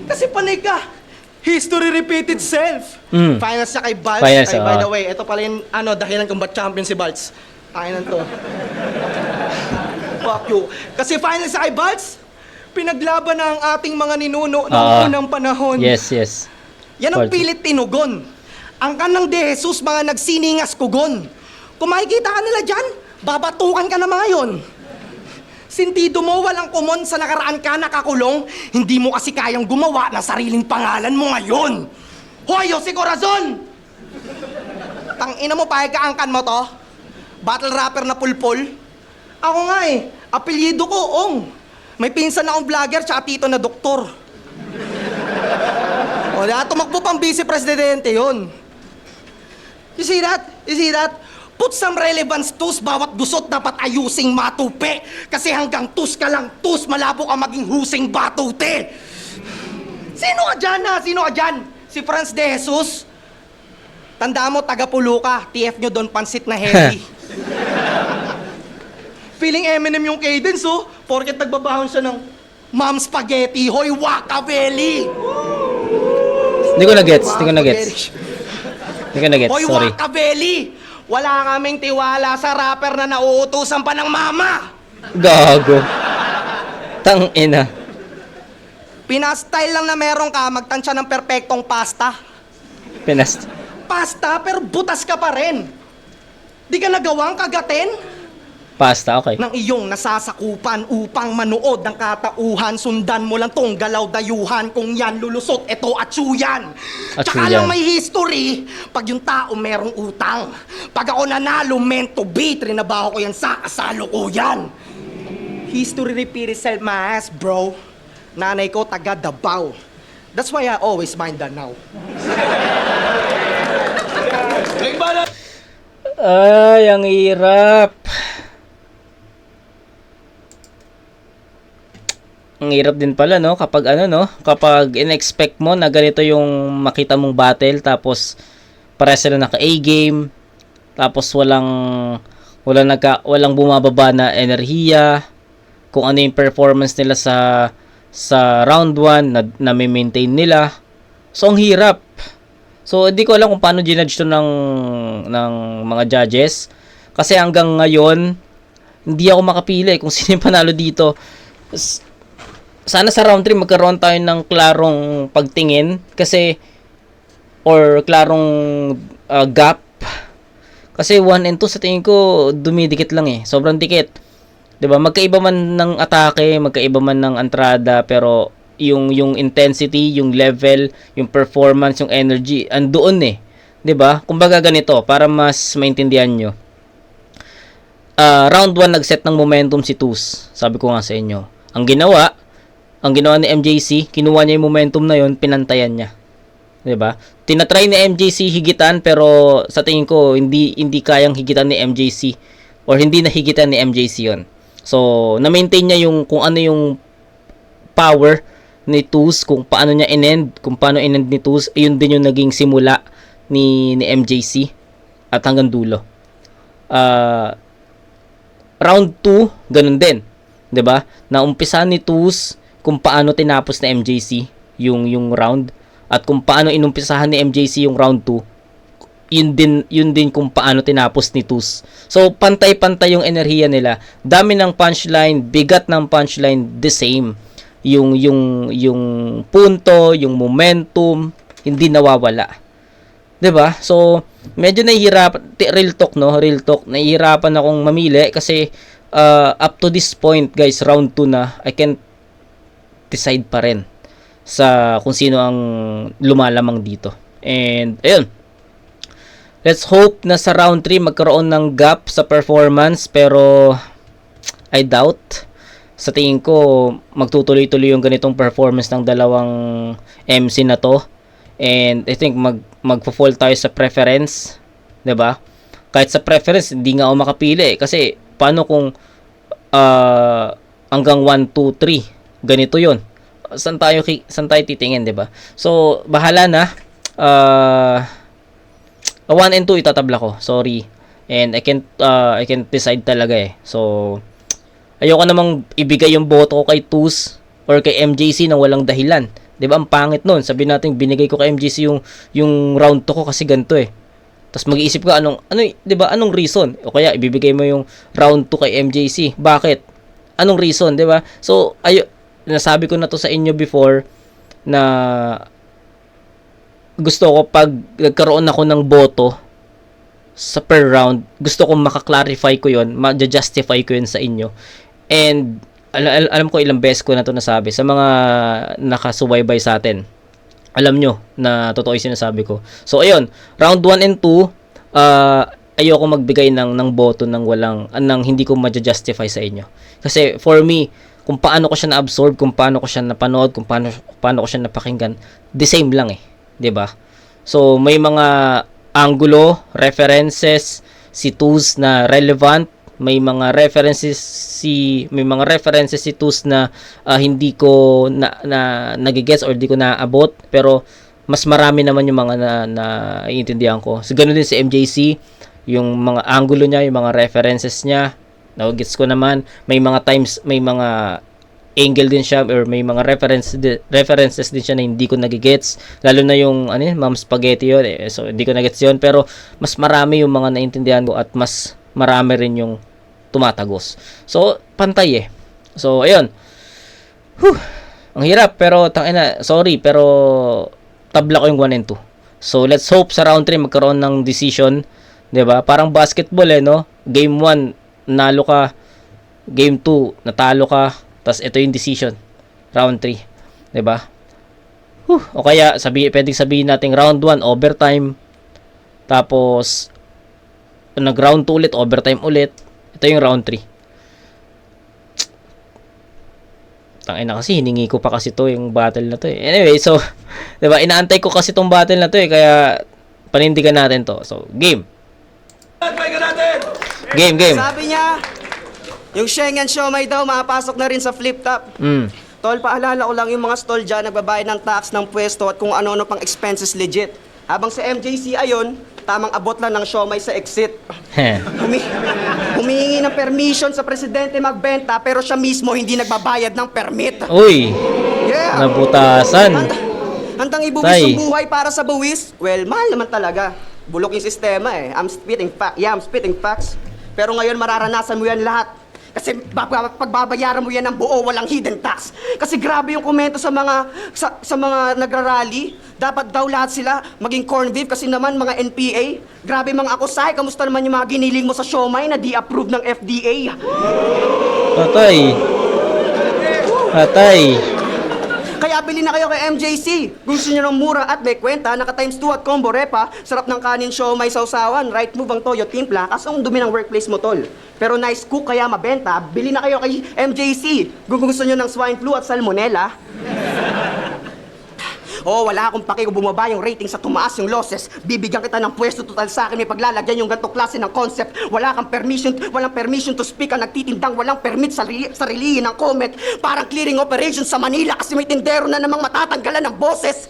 [SPEAKER 6] Kasi panay ka. History repeat itself. Finals siya kay Baltz.
[SPEAKER 5] Finals,
[SPEAKER 6] Ay, by the way, ito pala yung dahilan kung ba't champion si Baltz. Kainan to. Fuck you. Kasi finals siya kay Baltz, pinaglaban na ang ating mga ninuno noong unang panahon.
[SPEAKER 5] Yes.
[SPEAKER 6] Yan ang pilit tinugon. Ang kanang de Jesus, mga nagsiningas kugon. Kung makikita ka nila dyan, Babatukan ka na mga yon. Sintido mo walang kumon sa nakaraan ka nakakulong, hindi mo kasi kayang gumawa ng sariling pangalan mo ngayon. Hoy, Jose Corazon! Tangina mo, pahigaangkan mo to? Battle rapper na pulpol? Ako nga eh, apelyido ko, Ong. May pinsan akong vlogger tsaka tito na doktor. O, tumakbo pang vice-presidente yun. You see that? You see that? Put some relevance tus, bawat gusot dapat ayusing matupi. Kasi hanggang tus ka lang, tus, malabo ka maging husing batute. Sino ka dyan ha? Sino ka dyan? Si Franz de Jesus? Tandaan mo, taga-pulo ka. TF nyo doon, pansit na heavy. Feeling Eminem yung cadence, oh. Porket nagbabahon siya ng Mom Spaghetti, hoy, Wakabeli!
[SPEAKER 5] Hindi ko na-gets.
[SPEAKER 6] Hoy,
[SPEAKER 5] Sorry.
[SPEAKER 6] Wakabeli! Wala kaming tiwala sa rapper na nauutusan pa ng mama!
[SPEAKER 5] Gago. Tangina.
[SPEAKER 6] Pinastyle lang na meron ka, magtansya ng perpektong pasta.
[SPEAKER 5] Pinast.
[SPEAKER 6] Pasta, pero butas ka pa rin. Di ka nagawang kagatin
[SPEAKER 5] Pasta, okay.
[SPEAKER 6] ng iyong nasasakupan upang manood ng katauhan. Sundan mo lang tong galaw-dayuhan. Kung yan lulusot, eto atsuyan. Tsaka
[SPEAKER 5] Atsuyan.
[SPEAKER 6] lang may history pag yung tao merong utang. Pag ako nanalo, meant to be, trinabaho ko yan sa kasalukuyan. History repeat itself, my ass, bro. Nanay ko, taga Davao. That's why I always mind that now.
[SPEAKER 5] Ay, ang hirap. Ang hirap din pala, no? Kapag kapag in-expect mo na ganito yung makita mong battle, tapos para sila naka A-game, tapos walang bumababa na enerhiya, kung ano yung performance nila sa round 1 na may maintain nila. So, ang hirap. So, hindi ko alam kung paano ginudge to ng mga judges. Kasi hanggang ngayon, hindi ako makapili kung sino yung panalo dito. Sana sa round 3 magkaroon tayo ng klarong pagtingin kasi or klarong gap. Kasi 1 and 2 sa tingin ko dumidikit lang eh. Sobrang dikit. 'Di ba? Magkaiba man ng atake, magkaiba man ng entrada, pero yung intensity, yung level, yung performance, yung energy andoon eh. 'Di ba? Kumbaga ganito para mas maintindihan nyo. Round 1 nag-set ng momentum si Tus. Sabi ko nga sa inyo. Ang ginawa ni MJC, kinuha niya yung momentum na yon, pinantayan niya. 'Di ba? Tinatry ni MJC higitan pero sa tingin ko hindi kayang higitan ni MJC or hindi nahigitan ni MJC 'yon. So, na-maintain niya yung kung ano yung power ni Tus, kung paano niya in-end, kung paano in-end ni Tus, yun din yung naging simula ni MJC at hanggang dulo. Round 2, ganun din. 'Di ba? Naumpisa ni Tus kung paano tinapos na MJC yung round at kung paano inumpisahan ni MJC yung round 2, yun din kung paano tinapos ni Tus. So pantay-pantay yung enerhiya nila. Dami ng punchline, bigat ng punchline, the same. Yung punto, yung momentum, hindi nawawala. 'Di ba? So medyo nahihirapan, real talk, nahihirapan akong mamili kasi up to this point, guys, round 2 na, I can't decide pa rin sa kung sino ang lumalamang dito. And ayun, let's hope na sa round 3 magkaroon ng gap sa performance, pero I doubt. Sa tingin ko magtutuloy-tuloy yung ganitong performance ng dalawang MC na to, and I think magfo-fall tayo sa preference, 'di ba? Kahit sa preference hindi nga ako makapili kasi paano kung hanggang 1 2 3 ganito yon, saan tayo titingin, 'di ba? So bahala na. 1 and 2 itatabla ko, sorry, and I can't decide talaga eh. So ayoko namang ibigay yung boto ko kay Tus or kay MJC nang walang dahilan, 'di ba? Ang pangit noon, sabi natin binigay ko kay MJC yung round 2 ko kasi ganito eh. Tapos mag-iisip ka ano, 'di ba? Anong reason? O kaya ibibigay mo yung round 2 kay MJC. Bakit? Anong reason, 'di ba? So nasabi ko na to sa inyo before na gusto ko pag nagkaroon ako ng boto sa per round, gusto kong maka-clarify ko yun, ma-justify ko yun sa inyo. And alam ko ilang beses ko na to nasabi sa mga nakasubaybay sa atin. Alam nyo na totoo yung sinasabi ko. So ayun, round 1 and 2, ayoko magbigay ng boto ng hindi ko ma-justify sa inyo. Kasi for me, kung paano ko siya na-absorb, kung paano ko siya napanood, kung paano ko siya napakinggan, the same lang eh, 'di ba? So may mga angulo, references si Tuz na relevant, may mga references si Tuz na hindi ko nagigets or hindi ko naabot, pero mas marami naman yung mga na iintindihan ko. So ganoon din si MJC, yung mga angulo niya, yung mga references niya, nagigets ko naman. May mga times, may mga angle din siya or may mga references din siya na hindi ko nagigets, lalo na yung Ma'am Spaghetti yun so hindi ko nagigets yun, pero mas marami yung mga naintindihan ko at mas marami rin yung tumatagos. So pantay eh. So ayun, ang hirap, pero sorry, pero tabla ko yung 1 and 2. So let's hope sa round 3 magkaroon ng decision, 'di ba? Parang basketball no, game 1 nalo ka, game 2 natalo ka, tas ito yung decision, round 3, 'di ba? O kaya pwedeng sabihin natin round 1 overtime, tapos nag round 2 ulit, overtime ulit. Ito yung round 3. Tangina kasi, hiningi ko pa kasi to yung battle na to eh. Anyway, so 'di ba, inaantay ko kasi tong battle na to eh, kaya panindigan natin to. So game. Game.
[SPEAKER 6] Sabi niya, yung Schengen Siomai daw, mapasok na rin sa flip top. Tol, paalala ko lang yung mga stall dyan, nagbabayad ng tax ng pwesto at kung ano-ano pang expenses legit. Habang sa MJC ayon, tamang abot lang ng siomay sa exit. Humihingi ng permission sa presidente magbenta, pero siya mismo hindi nagbabayad ng permit.
[SPEAKER 5] Uy,
[SPEAKER 6] Yeah!
[SPEAKER 5] nabutasan.
[SPEAKER 6] Handang ibuwis yung buhay para sa buwis? Well, mahal naman talaga. Bulok yung sistema eh. I'm spitting facts. Pero ngayon mararanasan mo yan lahat. Kasi pagbabayaran mo yan ng buo, walang hidden tax. Kasi grabe yung komento sa mga nagrarally. Dapat daw lahat sila maging corn beef kasi naman mga NPA. Grabe mga akusay, kamusta naman yung mga giniling mo sa siomay na di-approve ng FDA?
[SPEAKER 5] Patay.
[SPEAKER 6] Kaya bili na kayo kay MJC. Gusto nyo ng mura at may kwenta, naka times 2 at combo repa, sarap ng kanin siomay sausawan, right move ang toyo timpla, kaso ang dumi ng workplace mo tol. Pero nice cook kaya mabenta, bili na kayo kay MJC. Kung gusto nyo ng swine flu at salmonella. Wala akong paki kung bumaba yung rating sa tumaas yung losses. Bibigyan kita ng pwesto total sa akin, may paglalagyan yung ganitong klase ng concept. Walang permission to speak ang nagtitindang, walang permit sa sarilihin ng comment. Parang clearing operation sa Manila kasi may tindero na namang matatanggalan ng boses.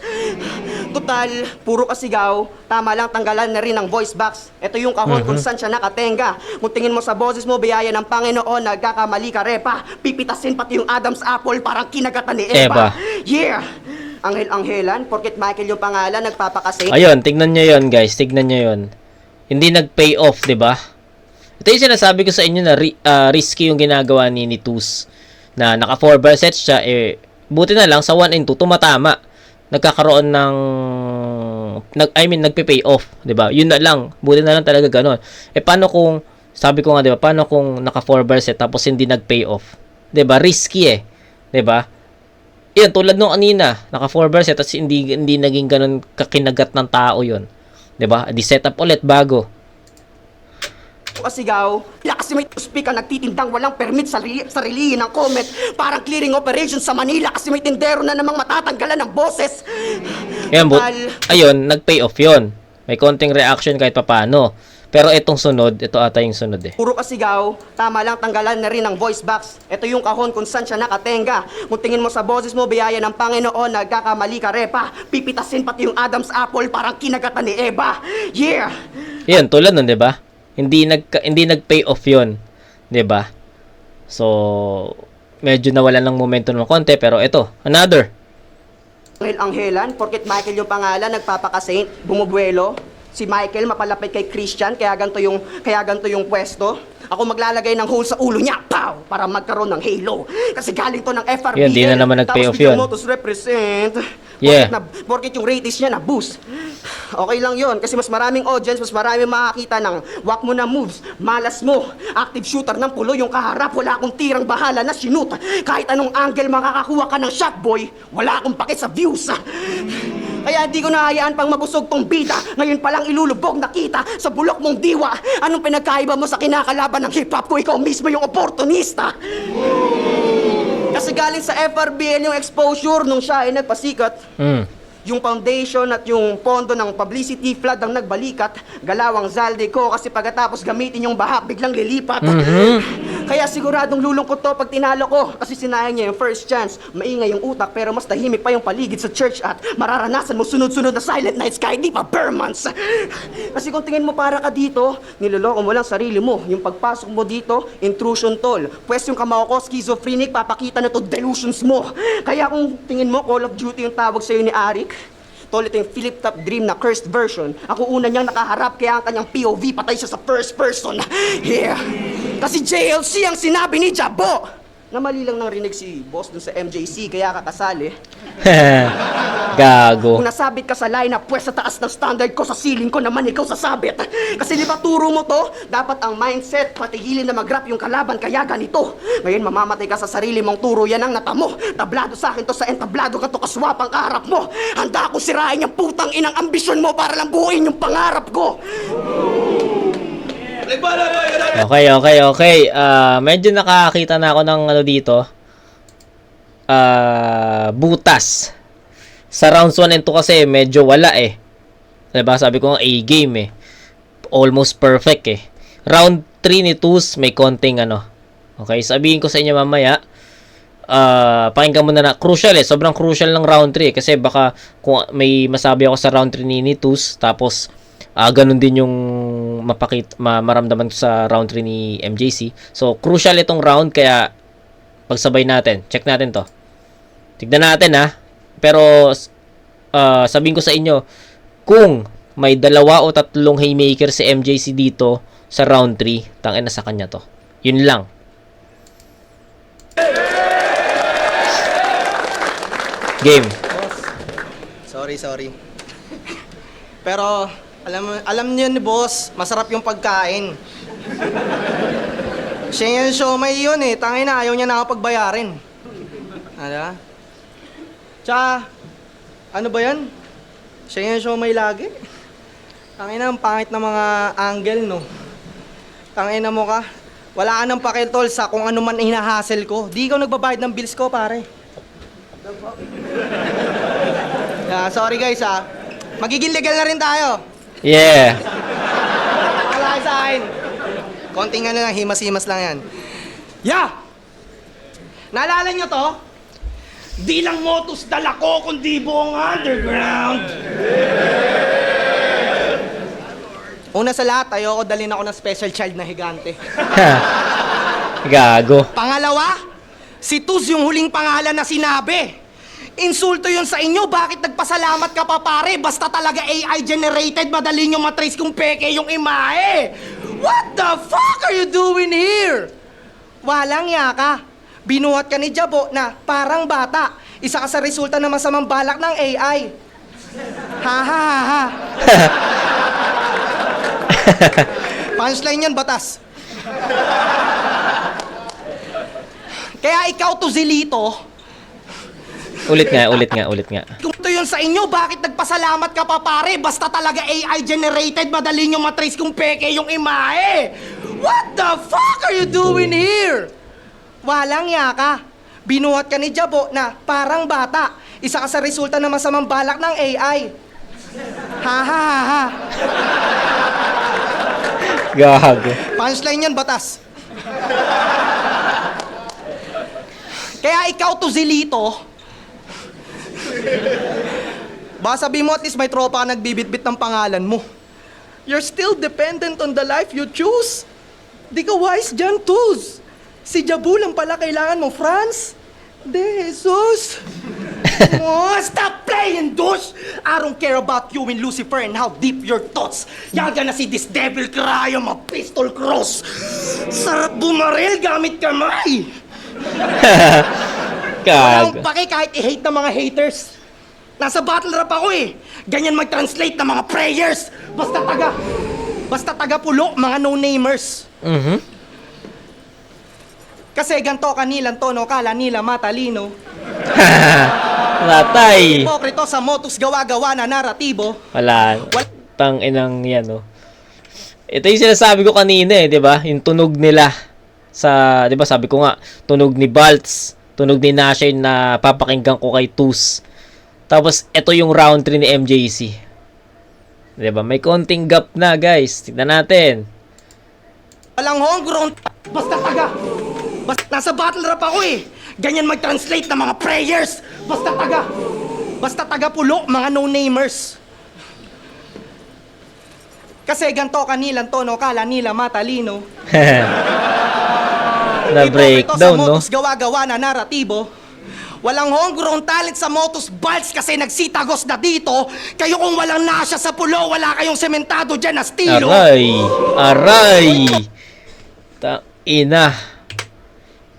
[SPEAKER 6] Total, puro kasigaw, tama lang tanggalan na rin ang voice box. Ito yung kahon kung saan siya nakatenga. Kung tingin mo sa boses mo, biyaya ng Panginoon, nagkakamali ka repa. Pipitasin pati yung Adam's apple, parang kinagatan ni Eva. Yeah! Anghel-anghelan, porket Michael yung pangalan, nagpapakasay.
[SPEAKER 5] Ayun, tignan nyo yun guys, tignan nyo yun. Hindi nag-pay off, 'di ba? Ito yung sinasabi ko sa inyo na risky yung ginagawa ni Tuz. Na naka 4 bar sets siya, buti na lang sa 1 and 2 tumatama. Nagkakaroon ng nagpe-pay off, 'di ba? Yun na lang, buti na lang talaga ganoon. Paano kung sabi ko nga 'di ba, paano kung naka 4 bar set tapos hindi nag-pay off? 'Di ba? Risky 'di ba? Yan, tulad nung kanina, naka 4 bars at hindi naging ganun kakinagat ng tao yun. 'Di ba? Di set up ulit bago.
[SPEAKER 6] Kasigaw, kasi may speak ang nagtitindang, walang permit sa sarilihin ng comment. Parang clearing operation sa Manila kasi may tindero na namang matatanggalan ng boses.
[SPEAKER 5] Yan, ayun, nag-pay off yun. May konting reaction kahit papano. Pero itong sunod, ito ata yung sunod
[SPEAKER 6] Puro kasigaw, tama lang tanggalan na rin ang voice box. Ito yung kahon kung saan siya nakatenga. Kung tingin mo sa boses mo, biyaya ng Panginoon, nagkakamali ka repa. Pipitasin pati yung Adam's apple, parang kinagatan ni Eva. Yeah!
[SPEAKER 5] Yan, tulad nun, 'di ba? Hindi nag-pay off 'yon, 'di ba? So, medyo nawalan ng momentum ng konti, pero ito, another.
[SPEAKER 6] Anghel-anghelan, porket Michael yung pangalan, nagpapakasaint, bumubuelo. Si Michael mapalapit kay Christian, kaya ganito yung pwesto. Ako maglalagay ng hole sa ulo niya, pow, para magkaroon ng halo. Kasi galing to ng FRBL.
[SPEAKER 5] Yan, di na naman nag-pay off yun.
[SPEAKER 6] Tapos represent.
[SPEAKER 5] Yeah.
[SPEAKER 6] Porket yung ratings niya na-boost. Okay lang yon kasi mas maraming audience, mas maraming makakita ng wak mo na moves, malas mo, active shooter ng pulo yung kaharap, wala akong tirang bahala na sinut. Kahit anong angle makakakuha ka ng shot, boy, wala akong pake sa views. Kaya di ko nahayaan pang mabusog tong bida. Ngayon palang ilulubog nakita sa bulok mong diwa. Anong pinagkaiba mo sa kinakalaban ng hip-hop ko? Ikaw mismo yung oportunista. Kasi galing sa FRBL yung exposure nung siya ay nagpasikat. Yung foundation at yung pondo ng publicity flood ang nagbalikat. Galawang zalde ko kasi pagkatapos gamitin yung bahak, biglang lilipat. Kaya siguradong lulungkot to pag tinalo ko. Kasi sinayang niya yung first chance. Maingay yung utak pero mas tahimik pa yung paligid sa church at mararanasan mo sunod-sunod na silent nights kahit di pa bare months. Kasi kung tingin mo para ka dito, niloloko mo lang sarili mo. Yung pagpasok mo dito, intrusion tol. Pwes yung kamao ko, schizophrenic, papakita na to delusions mo. Kaya kung tingin mo Call of Duty yung tawag sa'yo ni Arik, tol, ito yung Philip Top Dream na cursed version. Ako una niyang nakaharap kaya ang kanyang POV patay siya sa first person. Yeah. Kasi JLC ang sinabi ni Jabo. Na mali lang nang rinig si boss dun sa MJC kaya kakasali.
[SPEAKER 5] Gago.
[SPEAKER 6] Kung nasabit ka sa lineup, pwes sa taas ng standard ko, sa ceiling ko naman ikaw sasabit. Kasi di ba turo mo to? Dapat ang mindset, patigilin na mag-rap yung kalaban, kaya ganito. Ngayon mamamatay ka sa sarili mong turo, yan ang natamo. Tablado sa akin to sa entablado ka to kaswapang kaharap mo. Handa ko sirain yung putang inang ambisyon mo para lang buuin yung pangarap ko.
[SPEAKER 5] Okay. Medyo nakakita na ako ng ano dito. Butas. Sa rounds 1 and 2 kasi medyo wala eh. Diba? Sabi ko nga A-game eh. Almost perfect eh. Round 3 ni Tus may konting ano. Okay, sabihin ko sa inyo mamaya. Pakinggan mo na crucial eh. Sobrang crucial ng round 3 eh. Kasi baka kung may masabi ako sa round 3 ni Tus, tapos ganun din yung maramdaman ko sa round 3 ni MJC. So, crucial itong round kaya pagsabay natin. Check natin to. Tignan natin ha. Pero, sabihin ko sa inyo, kung may 2 o 3 haymaker si MJC dito sa round 3, tangin na sa kanya to. Yun lang. Game.
[SPEAKER 7] Sorry. Pero, alam niyo ni boss, masarap yung pagkain. Siya yung siomay yun eh. Tangin na, ayaw niya nakapagbayarin. Ano? Tsaka, ano ba yan? Siya yung siomay lagi. Tangin na, ang pangit na mga angle, no? Tangin na mo ka. Wala ka ng pakitol sa kung ano man hinahassle ko. Di ikaw nagbabayad ng bills ko, pare. Sorry guys, magiging legal na rin tayo.
[SPEAKER 5] Yeah.
[SPEAKER 7] Wala sa akin. Konting ano lang, himas-himas lang yan. Yeah! Naalala nyo to?
[SPEAKER 3] Di lang motos dala ko, kundi buong underground.
[SPEAKER 7] Una sa lahat, ayoko dalhin ako ng special child na higante.
[SPEAKER 5] Gago.
[SPEAKER 7] Pangalawa, si Tuz yung huling pangalan na sinabi. Insulto yun sa inyo, bakit nagpasalamat ka pa pare? Basta talaga AI generated, madali nyo matrace kung peke yung imahe. What the fuck are you doing here? Walang yaka. Binuhat ka ni Jabo na parang bata. Isa ka sa resulta ng masamang balak ng AI. Ha. Punchline yan, batas. Kaya ikaw, Tuzilito,
[SPEAKER 5] Ulit nga.
[SPEAKER 7] kung ito yun sa inyo, bakit nagpasalamat ka pa pare? Basta talaga AI generated, madali nyo matrace kung peke yung imahe. What the fuck are you doing here? Walang yaka. Binuhat ka ni Jabo na parang bata. Isa ka sa resulta ng masamang balak ng AI. Ha.
[SPEAKER 5] Gago.
[SPEAKER 7] Punchline yan, batas. Kaya ikaw, Tuzilito, baka sabihin mo at least may tropa ka nagbibitbit ng pangalan mo. You're still dependent on the life you choose. Di ka wise dyan, Tuz. Si Jabu lang pala kailangan mo, Franz. De Jesus. Oh, stop playing, douche! I don't care about you and Lucifer and how deep your thoughts. You're gonna see this devil cry on my pistol cross. Sarap bumaril gamit kamay.
[SPEAKER 5] Gago.
[SPEAKER 7] Walang pake kahit i-hate ng mga haters. Nasa battle rap ako eh. Ganyan mag-translate ng mga prayers. Basta taga pulo, mga no-namers. Kasi ganto kanilang tono, kala nila matalino.
[SPEAKER 5] Natay.
[SPEAKER 7] Hipokrito sa motus gawa-gawa na naratibo.
[SPEAKER 5] Wala. Tang inang yan, no. Ito yung sinasabi ko kanina eh, 'di ba? Yung tunog nila sa, 'di ba, sabi ko nga, tunog ni Baltz, tunog ni Nasha na papakinggan ko kay Tus. Tapos ito yung round 3 ni MJC. 'Di ba? May konting gap na, guys. Tignan natin.
[SPEAKER 7] Walang homegrown. Basta nasa battle rap ako eh. Ganyan mag-translate ng mga prayers. Basta taga pulo, mga no-namers. Kasi ganto kanilang tono, kala nila matalino.
[SPEAKER 5] Na breakdown, no?
[SPEAKER 7] Motus gawa-gawa na naratibo. Walang homegrown talent sa Motus Baltz kasi nagsitagos na dito. Kayo kung walang Nasha sa pulo, wala kayong sementado dyan na estilo.
[SPEAKER 5] Aray! Ina.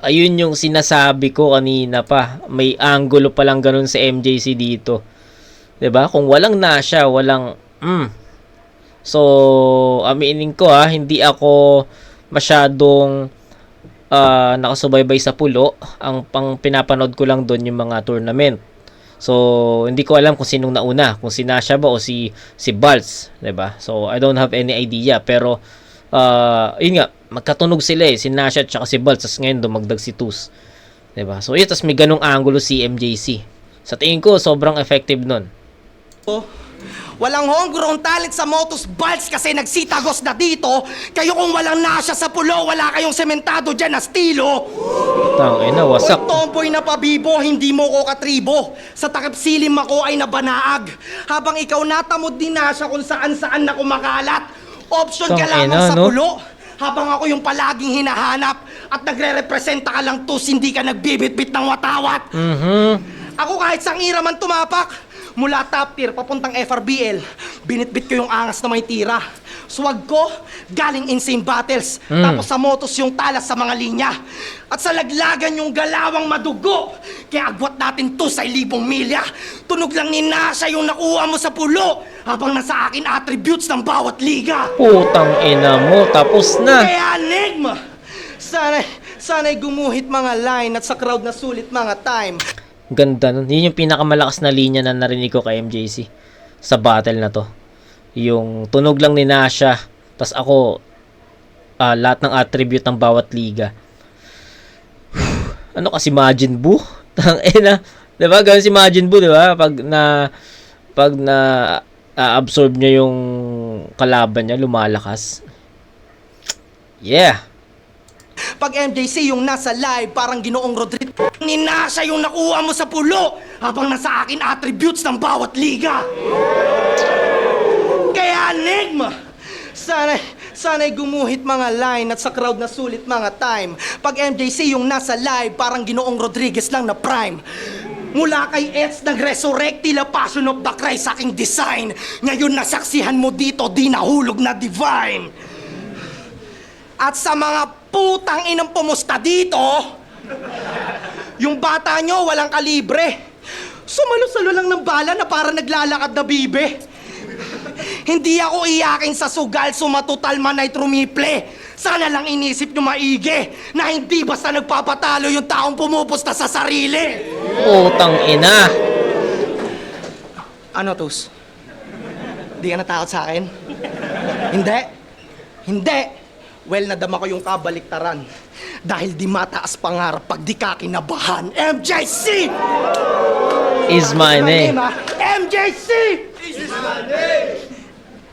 [SPEAKER 5] Ayun yung sinasabi ko kanina pa. May angulo pa lang ganun sa MJC dito. 'Di ba? Kung walang Nasha, walang So, aminin ko hindi ako masyadong nakasubaybay sa pulo. Ang pang pinapanood ko lang doon yung mga tournament. So, hindi ko alam kung sinong nauna, kung si Nasha ba o si Baltz, 'di ba? So, I don't have any idea, pero yun nga, magkatunog sila si Nasha at saka si Baltz, tas ngayon dumagdag si Tus. 'Di ba? So, yun, tas may ganung angulo si MJC. Sa tingin ko, sobrang effective nun.
[SPEAKER 7] Walang homegrown talent sa Motus Baltz kasi nagsitagos na dito. Kayo kung walang Nasha sa pulo, wala kayong sementado dyan na estilo.
[SPEAKER 5] Tangina, wasak.
[SPEAKER 7] Uy, tomboy na pabibo, hindi mo ko katribo. Sa takip silim ako ay nabanaag. Habang ikaw natamod din Nasha kung saan-saan na kumakalat. Option ka lamang sa pulo. Habang ako yung palaging hinahanap at nagre-representa ka lang tus, hindi ka nagbibit-bit ng watawat. Ako kahit sang ira man tumapak, mula top tier papuntang FRBL, binitbit ko yung angas na may tira. Swag ko, galing insane battles. Tapos sa motos yung talas sa mga linya. At sa laglagan yung galawang madugo. Kaya agwat natin to sa 1,000 milya. Tunog lang ni Nasha yung nakuha mo sa pulo. Habang nasa akin attributes ng bawat liga.
[SPEAKER 5] Putang ina mo, tapos na.
[SPEAKER 7] Kaya Enigma, sana'y gumuhit mga line at sa crowd na sulit mga time.
[SPEAKER 5] Ganda nun. Yun yung pinakamalakas na linya na narinig ko kay MJC sa battle na to. Yung tunog lang ni Nasha, tas ako lahat ng attribute ng bawat liga. Ano kasi Majin Buu? Tangina, 'di ba? Ganun si Majin Buu, 'di ba? Pag na absorb niya yung kalaban niya, lumalakas. Yeah.
[SPEAKER 7] Pag MJC yung nasa live, parang Ginoong Rodrigo. Ni Nasha yung nakuha mo sa pulo, habang nasa akin attributes ng bawat liga. Kaya Enigma, sana'y gumuhit mga line at sa crowd na sulit mga time. Pag MJC yung nasa live, parang Ginoong Rodriguez lang na prime. Mula kay Eds, nag-resurrect tila Passion of the Christ sa aking design. Ngayon nasaksihan mo dito, di nahulog na divine. At sa mga putang inang pumusta dito, yung bata nyo walang kalibre. Sumalo-salo lang ng bala na para naglalakad na bibe. Hindi ako iyakin sa sugal, sumatutal man ay trumiple. Sana lang inisip nyo maigi na hindi basta nagpapatalo yung taong pumupusta sa sarili.
[SPEAKER 5] Putang ina.
[SPEAKER 7] Ano, Tus? Di ka natakot sa akin? Hindi. Well, nadama ko yung kabaliktaran. Dahil di mataas pangarap pag di ka kinabahan. MJC!
[SPEAKER 5] Is my name.
[SPEAKER 7] MJC! Is my name!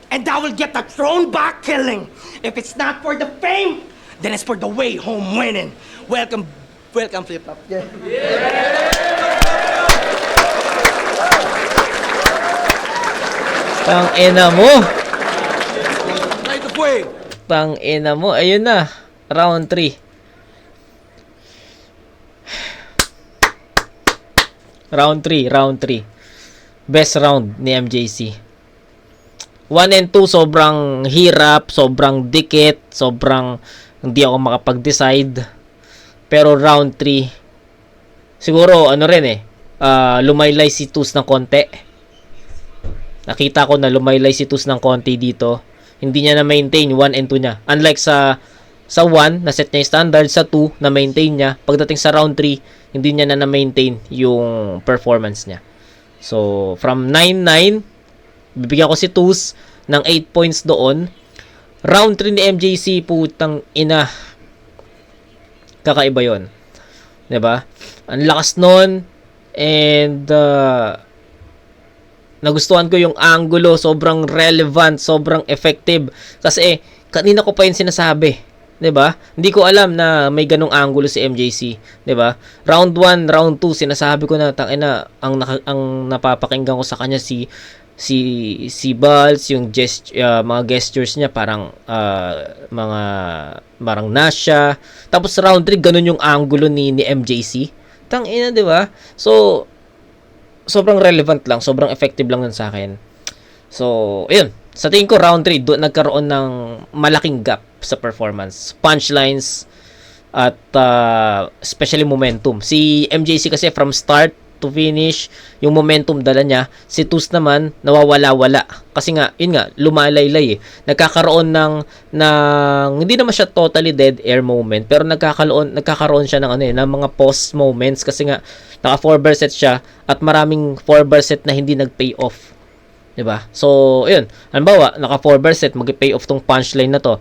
[SPEAKER 7] And I will get the throne back killing. If it's not for the fame, then it's for the way home winning. Welcome, Flip Flop. Yeah.
[SPEAKER 5] Tang ina mo.
[SPEAKER 7] Right the way.
[SPEAKER 5] Tang ina mo. Ayun na. Round 3. Round 3. Best round ni MJC. 1 and 2 sobrang hirap, sobrang dikit, sobrang hindi ako makapag-decide. Pero round 3 siguro ano rin lumaylay si Tus ng konti. Nakita ko na lumaylay si Tus ng konti dito. Hindi niya na-maintain 1 and 2 niya. Unlike sa 1, na set niya yung standard. Sa 2, na-maintain niya. Pagdating sa round 3, hindi niya na-maintain yung performance niya. So, from 9-9, bibigyan ko si Tus ng 8 points doon. Round 3 ni MJC, putang ina. Kakaiba yun. 'Di ba? Ang lakas nun. And, nagustuhan ko yung angulo, sobrang relevant, sobrang effective. Kasi kanina ko pa yung sinasabi, 'di ba? Hindi ko alam na may ganung angulo si MJC, 'di ba? Round 1, round 2 sinasabi ko na tangina ang napapakinggan ko sa kanya si Balz, yung mga gestures niya parang parang Nasha. Tapos round 3 ganun yung angulo ni MJC. Tangina, 'di ba? So sobrang relevant lang, sobrang effective lang nun sa akin. So, ayun. Sa tingin ko, round 3, doon nagkaroon ng malaking gap sa performance. Punchlines, at especially momentum. Si MJC kasi from start to finish, yung momentum dala niya. Si Tus naman, nawawala-wala. Kasi nga, yun nga, lumalaylay eh. Nagkakaroon ng hindi naman siya totally dead air moment, pero nagkakaroon siya ng ng mga pause moments kasi nga, naka 4-bar set siya at maraming 4-bar set na hindi nag-pay off. 'Di ba? So, ayun. Halimbawa, naka 4-bar set, mag-pay off tong punchline na to.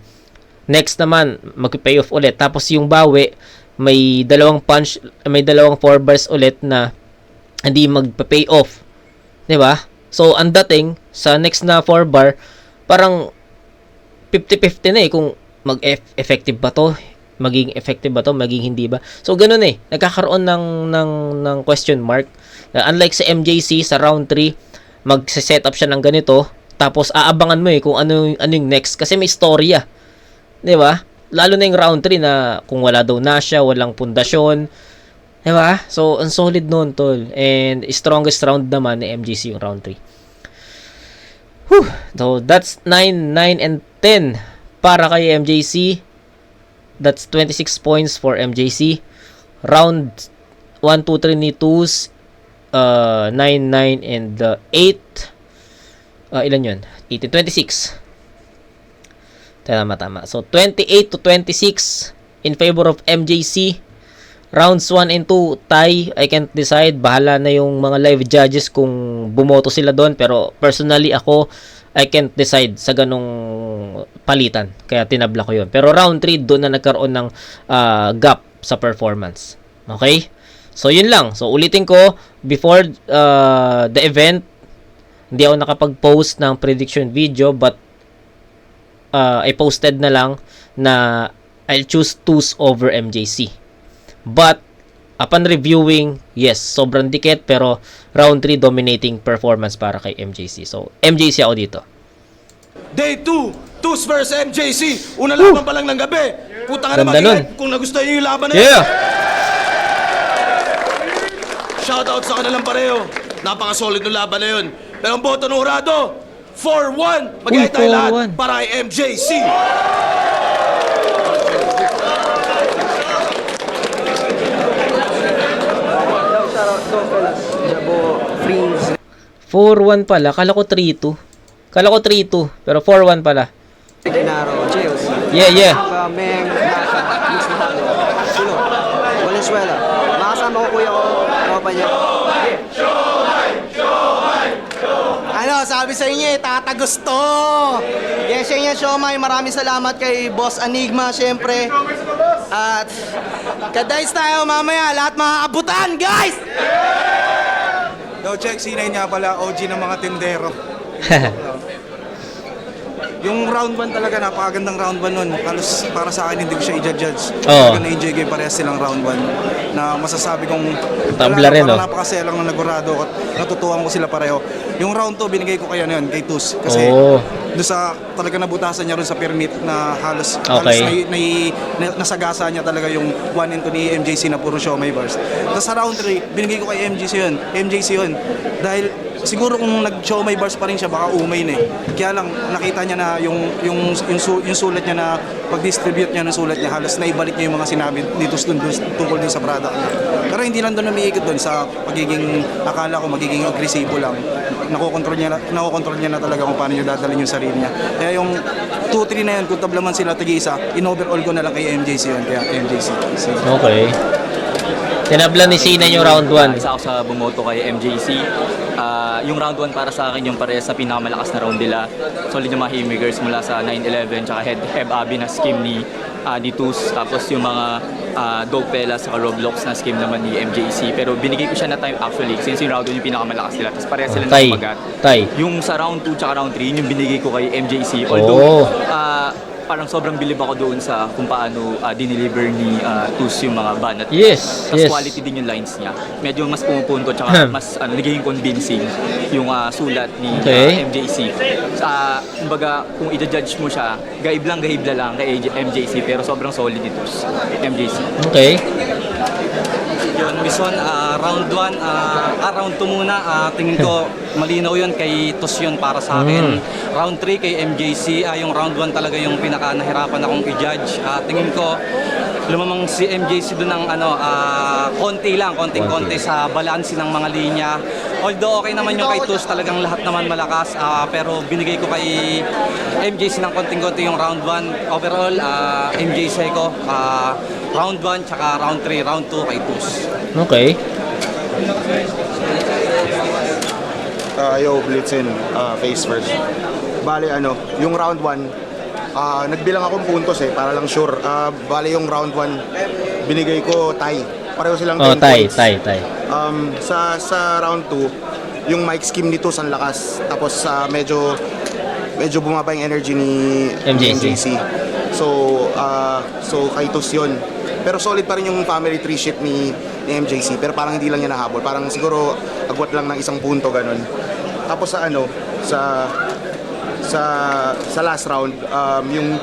[SPEAKER 5] Next naman, mag-pay off ulit. Tapos yung bawi, may dalawang 4 bars ulit na hindi magpa-pay off. 'Di ba? So, ang dating sa next na 4 bar, parang 50-50 na eh kung mag-effective ba to, maging effective ba to, maging hindi ba. So, ganun eh. Nagkakaroon ng question mark. Unlike sa MJC, sa round 3, mag-set up siya ng ganito, tapos aabangan mo eh kung ano yung next. Kasi may storya. 'Di ba? Lalo na yung round 3 na kung wala daw na siya, walang pundasyon. 'Di ba? So, ang solid noon, tol. And strongest round naman ni MJC yung round 3. Whew. So, that's 9, 9, and 10 para kay MJC. That's 26 points for MJC. Round 1, 2, 3 ni Tus, 9, 9, and 8. Ilan yun? 18, 26. Tama. So, 28 to 26 in favor of MJC. Rounds 1 and 2, tie. I can't decide. Bahala na yung mga live judges kung bumoto sila doon. Pero, personally, ako, I can't decide sa ganong palitan. Kaya tinabla ko yun. Pero round 3, doon na nagkaroon ng gap sa performance. Okay? So, yun lang. So, ulitin ko, before the event, hindi ako nakapag-post ng prediction video, but I posted na lang na I'll choose Tus over MJC. But, upon reviewing, yes, sobrang dikit, pero round 3 dominating performance para kay MJC. So, MJC ako dito.
[SPEAKER 3] Day 2, Tus vs MJC. Una laban pa lang ng gabi. Puta ka na mag-live kung nagustuhan nyo yung laban na yun.
[SPEAKER 5] Yeah!
[SPEAKER 3] Shoutout sa kanilang pareho. Napaka-solid ng laban na yun. Pero ang boto ng Hurado, 4-1. Mag-iay tayo lahat
[SPEAKER 5] 4-1
[SPEAKER 3] para kay MJC.
[SPEAKER 6] Shoutout fellas. Jabo, Freeze.
[SPEAKER 5] 4-1 pala. Kala ko 3-2. Pero 4-1 pala.
[SPEAKER 6] Ginaro, Chills.
[SPEAKER 5] Yeah.
[SPEAKER 6] Meng, Nasha, Mix na Halo. Sino? Valenzuela. Makasama ko kuya ko. Tropa niya.
[SPEAKER 7] Ano, sabi sa inyo, tatagusto. Yes, yan, Siomay. Maraming salamat kay Boss Enigma, syempre. At kadays tayo mamaya, lahat makakabutan, guys!
[SPEAKER 8] Yo, check, sinay niya pala, OG ng mga tindero. Yung round 1 talaga, napakagandang round 1 nun. Halos para sa akin, hindi ko siya i-judge.
[SPEAKER 5] Oo.
[SPEAKER 8] Talaga na-enjoy ko yung parehas silang round 1. Na masasabi kong
[SPEAKER 5] Tabla rin, no?
[SPEAKER 8] napakasaya lang ng nagurado at natutuwa ko sila pareho. Yung round 2, binigay ko kay Tus. Kasi doon sa talaga nabutasan niya rin sa permit na halos nasagasa niya talaga yung 1 and 2 ni MJC na puro siomay bars. Tapos sa round 3, binigay ko kay MJC yun. Dahil siguro kung nag-show may bars pa rin siya, baka umay na eh. Kaya lang, nakita niya na yung sulat niya na pag-distribute niya ng sulat niya, halos naibalik niya yung mga sinabi dito tungkol din sa product niya. Pero hindi lang doon umiikot doon sa pagiging, akala ko magiging agresibo lang. Nakokontrol niya na talaga kung paano niya dadalhin yung sarili niya. Kaya yung 2-3 na yun, kung tablaman sila tag-isa, in-overall ko na lang kay MJC yun. Kaya MJC.
[SPEAKER 5] Okay. Tinabla ni Cena yung round 1.
[SPEAKER 9] Isa ako sa bumoto kay MJC. Yung round 1 para sa akin yung parehas sa pinakamalakas na round nila. Solid yung mga haymakers mula sa 9-11 tsaka Heb Abi na scheme ni Tus. Tapos yung mga Dog Pella sa Roblox na scheme naman ni MJC. Pero binigay ko siya na time actually since yung round 1 yung pinakamalakas nila. Tapos parehas sila ng magat. Yung sa round 2 tsaka round 3 yun yung binigay ko kay MJC. Although parang sobrang bilib ako doon sa kung paano dineliver ni Tus yung mga banat.
[SPEAKER 5] Yes,
[SPEAKER 9] Tapos
[SPEAKER 5] yes.
[SPEAKER 9] quality din yung lines niya. Medyo mas pumupunto tsaka mas nagiging convincing yung sulat ni MJC. Kumbaga, kung i-judge mo siya, gaibla lang kay MJC pero sobrang solid ito MJC.
[SPEAKER 5] Okay.
[SPEAKER 10] Yun, Bison, round 1, round 2 muna, tingin ko malinaw yun kay Tus yun para sa akin. Round 3 kay MJC, yung round 1 talaga yung pinaka nahirapan akong i-judge. Tingin ko lumamang si MJC doon ng konting-konti sa balanse ng mga linya. Although okay naman yung kay Tus, talagang lahat naman malakas, pero binigay ko kay MJC ng konting-konti yung round 1. Overall, MJC ko, round 1 tsaka round 3, round 2 kay Tus.
[SPEAKER 5] Okay.
[SPEAKER 11] Yo, Blitzen, face first. Bale, yung round 1, nagbilang akong puntos para lang sure. Bale, yung round 1, binigay ko tie. Pareho silang 10 points.
[SPEAKER 5] tie.
[SPEAKER 11] Sa round 2, yung mic scheme nito ang lakas. Tapos medyo bumaba yung energy ni MJC. So kay Tus yun. Pero solid pa rin yung family tree shit ni MJC. Pero parang hindi lang niya nahabol. Parang siguro agwat lang ng isang punto ganun. Tapos sa last round, yung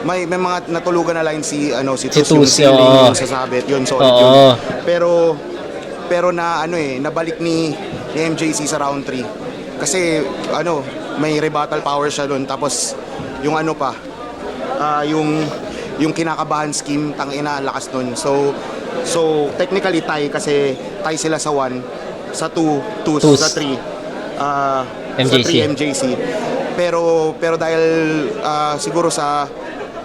[SPEAKER 11] may mga natulugan na line si Tus, yung ceiling, yung sasabit, yun solid yun. Pero nabalik ni MJC sa round 3. Kasi may rebuttal power siya doon. Tapos yung yung kinakabahan scheme, tangina, lakas nun. So technically tie kasi tie sila sa 1, sa 2, Tus, sa 3, MJC. Pero dahil siguro sa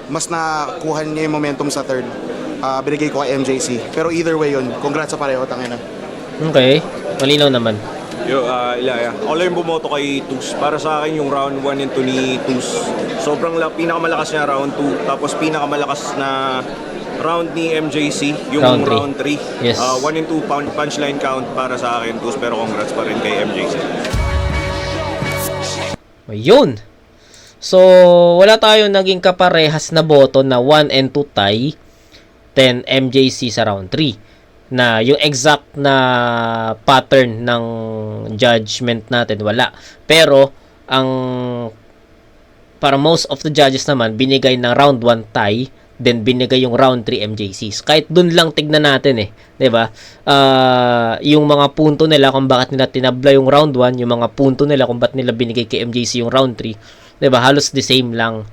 [SPEAKER 11] mas nakuha niya yung momentum sa third, binigay ko kay MJC. Pero either way yun, congrats sa pareho, tangina.
[SPEAKER 5] Okay, malinaw naman.
[SPEAKER 12] Yo, Ilaya. Ako lang yung bumoto kay Tus. Para sa akin, yung round 1 nito ni Tus, sobrang pinakamalakas niya round 2. Tapos pinakamalakas na round ni MJC, yung round 3.
[SPEAKER 5] Yes.
[SPEAKER 12] 1 and 2 punchline count para sa akin, Tus. Pero congrats pa rin kay MJC.
[SPEAKER 5] Ayun. So, wala tayong naging kaparehas na boto na 1 and 2 tie, 10 MJC sa round 3. Na yung exact na pattern ng judgment natin wala. Pero para most of the judges naman binigay ng round 1 tie, then binigay yung round 3 MJCs. Kahit dun lang tignan natin 'di ba? Yung mga punto nila kung bakit nila tinabla yung round 1, yung mga punto nila kung bakit nila binigay kay MJC yung round 3, 'di ba? Halos the same lang.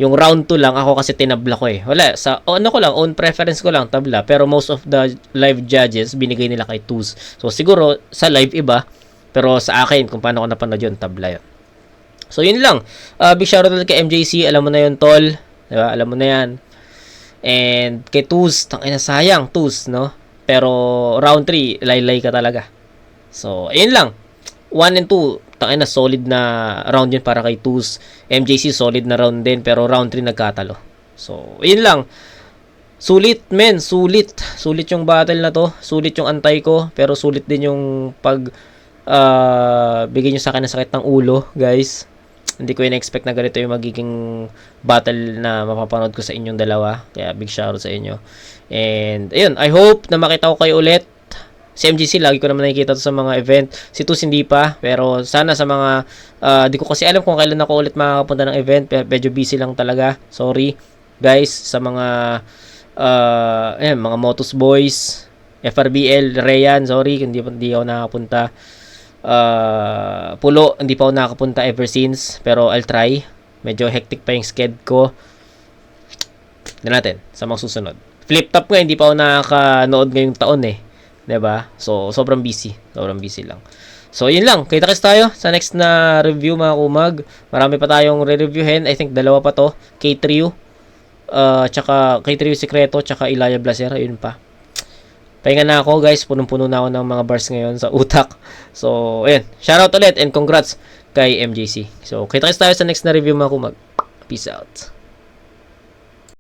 [SPEAKER 5] Yung round 2 lang, ako kasi tinabla ko Wala, sa own preference ko lang tabla. Pero most of the live judges, binigay nila kay Tus. So, siguro, sa live iba. Pero sa akin, kung paano ko napanood yun, tabla yun. So, yun lang. Big shoutout kay MJC. Alam mo na yun, tol. Diba? Alam mo na yan. And kay Tus, tangina sayang, Tus, no? Pero, round 3, laylay ka talaga. So, ayun lang. 1 and 2, tangina solid na round yun para kay Tus. MJC solid na round din, pero round 3 nagkatalo. So, yun lang. Sulit, men. Sulit yung battle na to. Sulit yung antay ko, pero sulit din yung bigay nyo sa akin ng sakit ng ulo, guys. Hindi ko in-expect na ganito yung magiging battle na mapapanood ko sa inyong dalawa. Kaya big shoutout sa inyo. And, ayun, I hope na makita ko kayo ulit. Si MJC, lagi ko naman nakikita to sa mga event. Si Tus, hindi pa. Pero sana sa mga... di ko kasi alam kung kailan ako ulit makakapunta ng event. Medyo busy lang talaga. Sorry, guys. Sa mga... mga Motus Boys, FRBL, Rayan. Sorry, hindi ako nakapunta. Pulo, hindi pa ako nakapunta ever since, pero I'll try. Medyo hectic pa yung sked ko. Tignan natin sa mga susunod. Flip top nga, hindi pa ako nakakanood ngayong taon eh. 'Di ba? So, sobrang busy lang. So, yun lang. Kita-kits tayo sa next na review, mga kumag. Marami pa tayong re-reviewin. I think 2 pa to. K-Trio. Tsaka K-Trio Secreto, tsaka Ilaya Blasera. Yun pa. Pahinga na ako, guys. Punong-puno na ako ng mga bars ngayon sa utak. So, ayun. Shoutout ulit and congrats kay MJC. So, kita-kits tayo sa next na review, mga kumag. Peace out.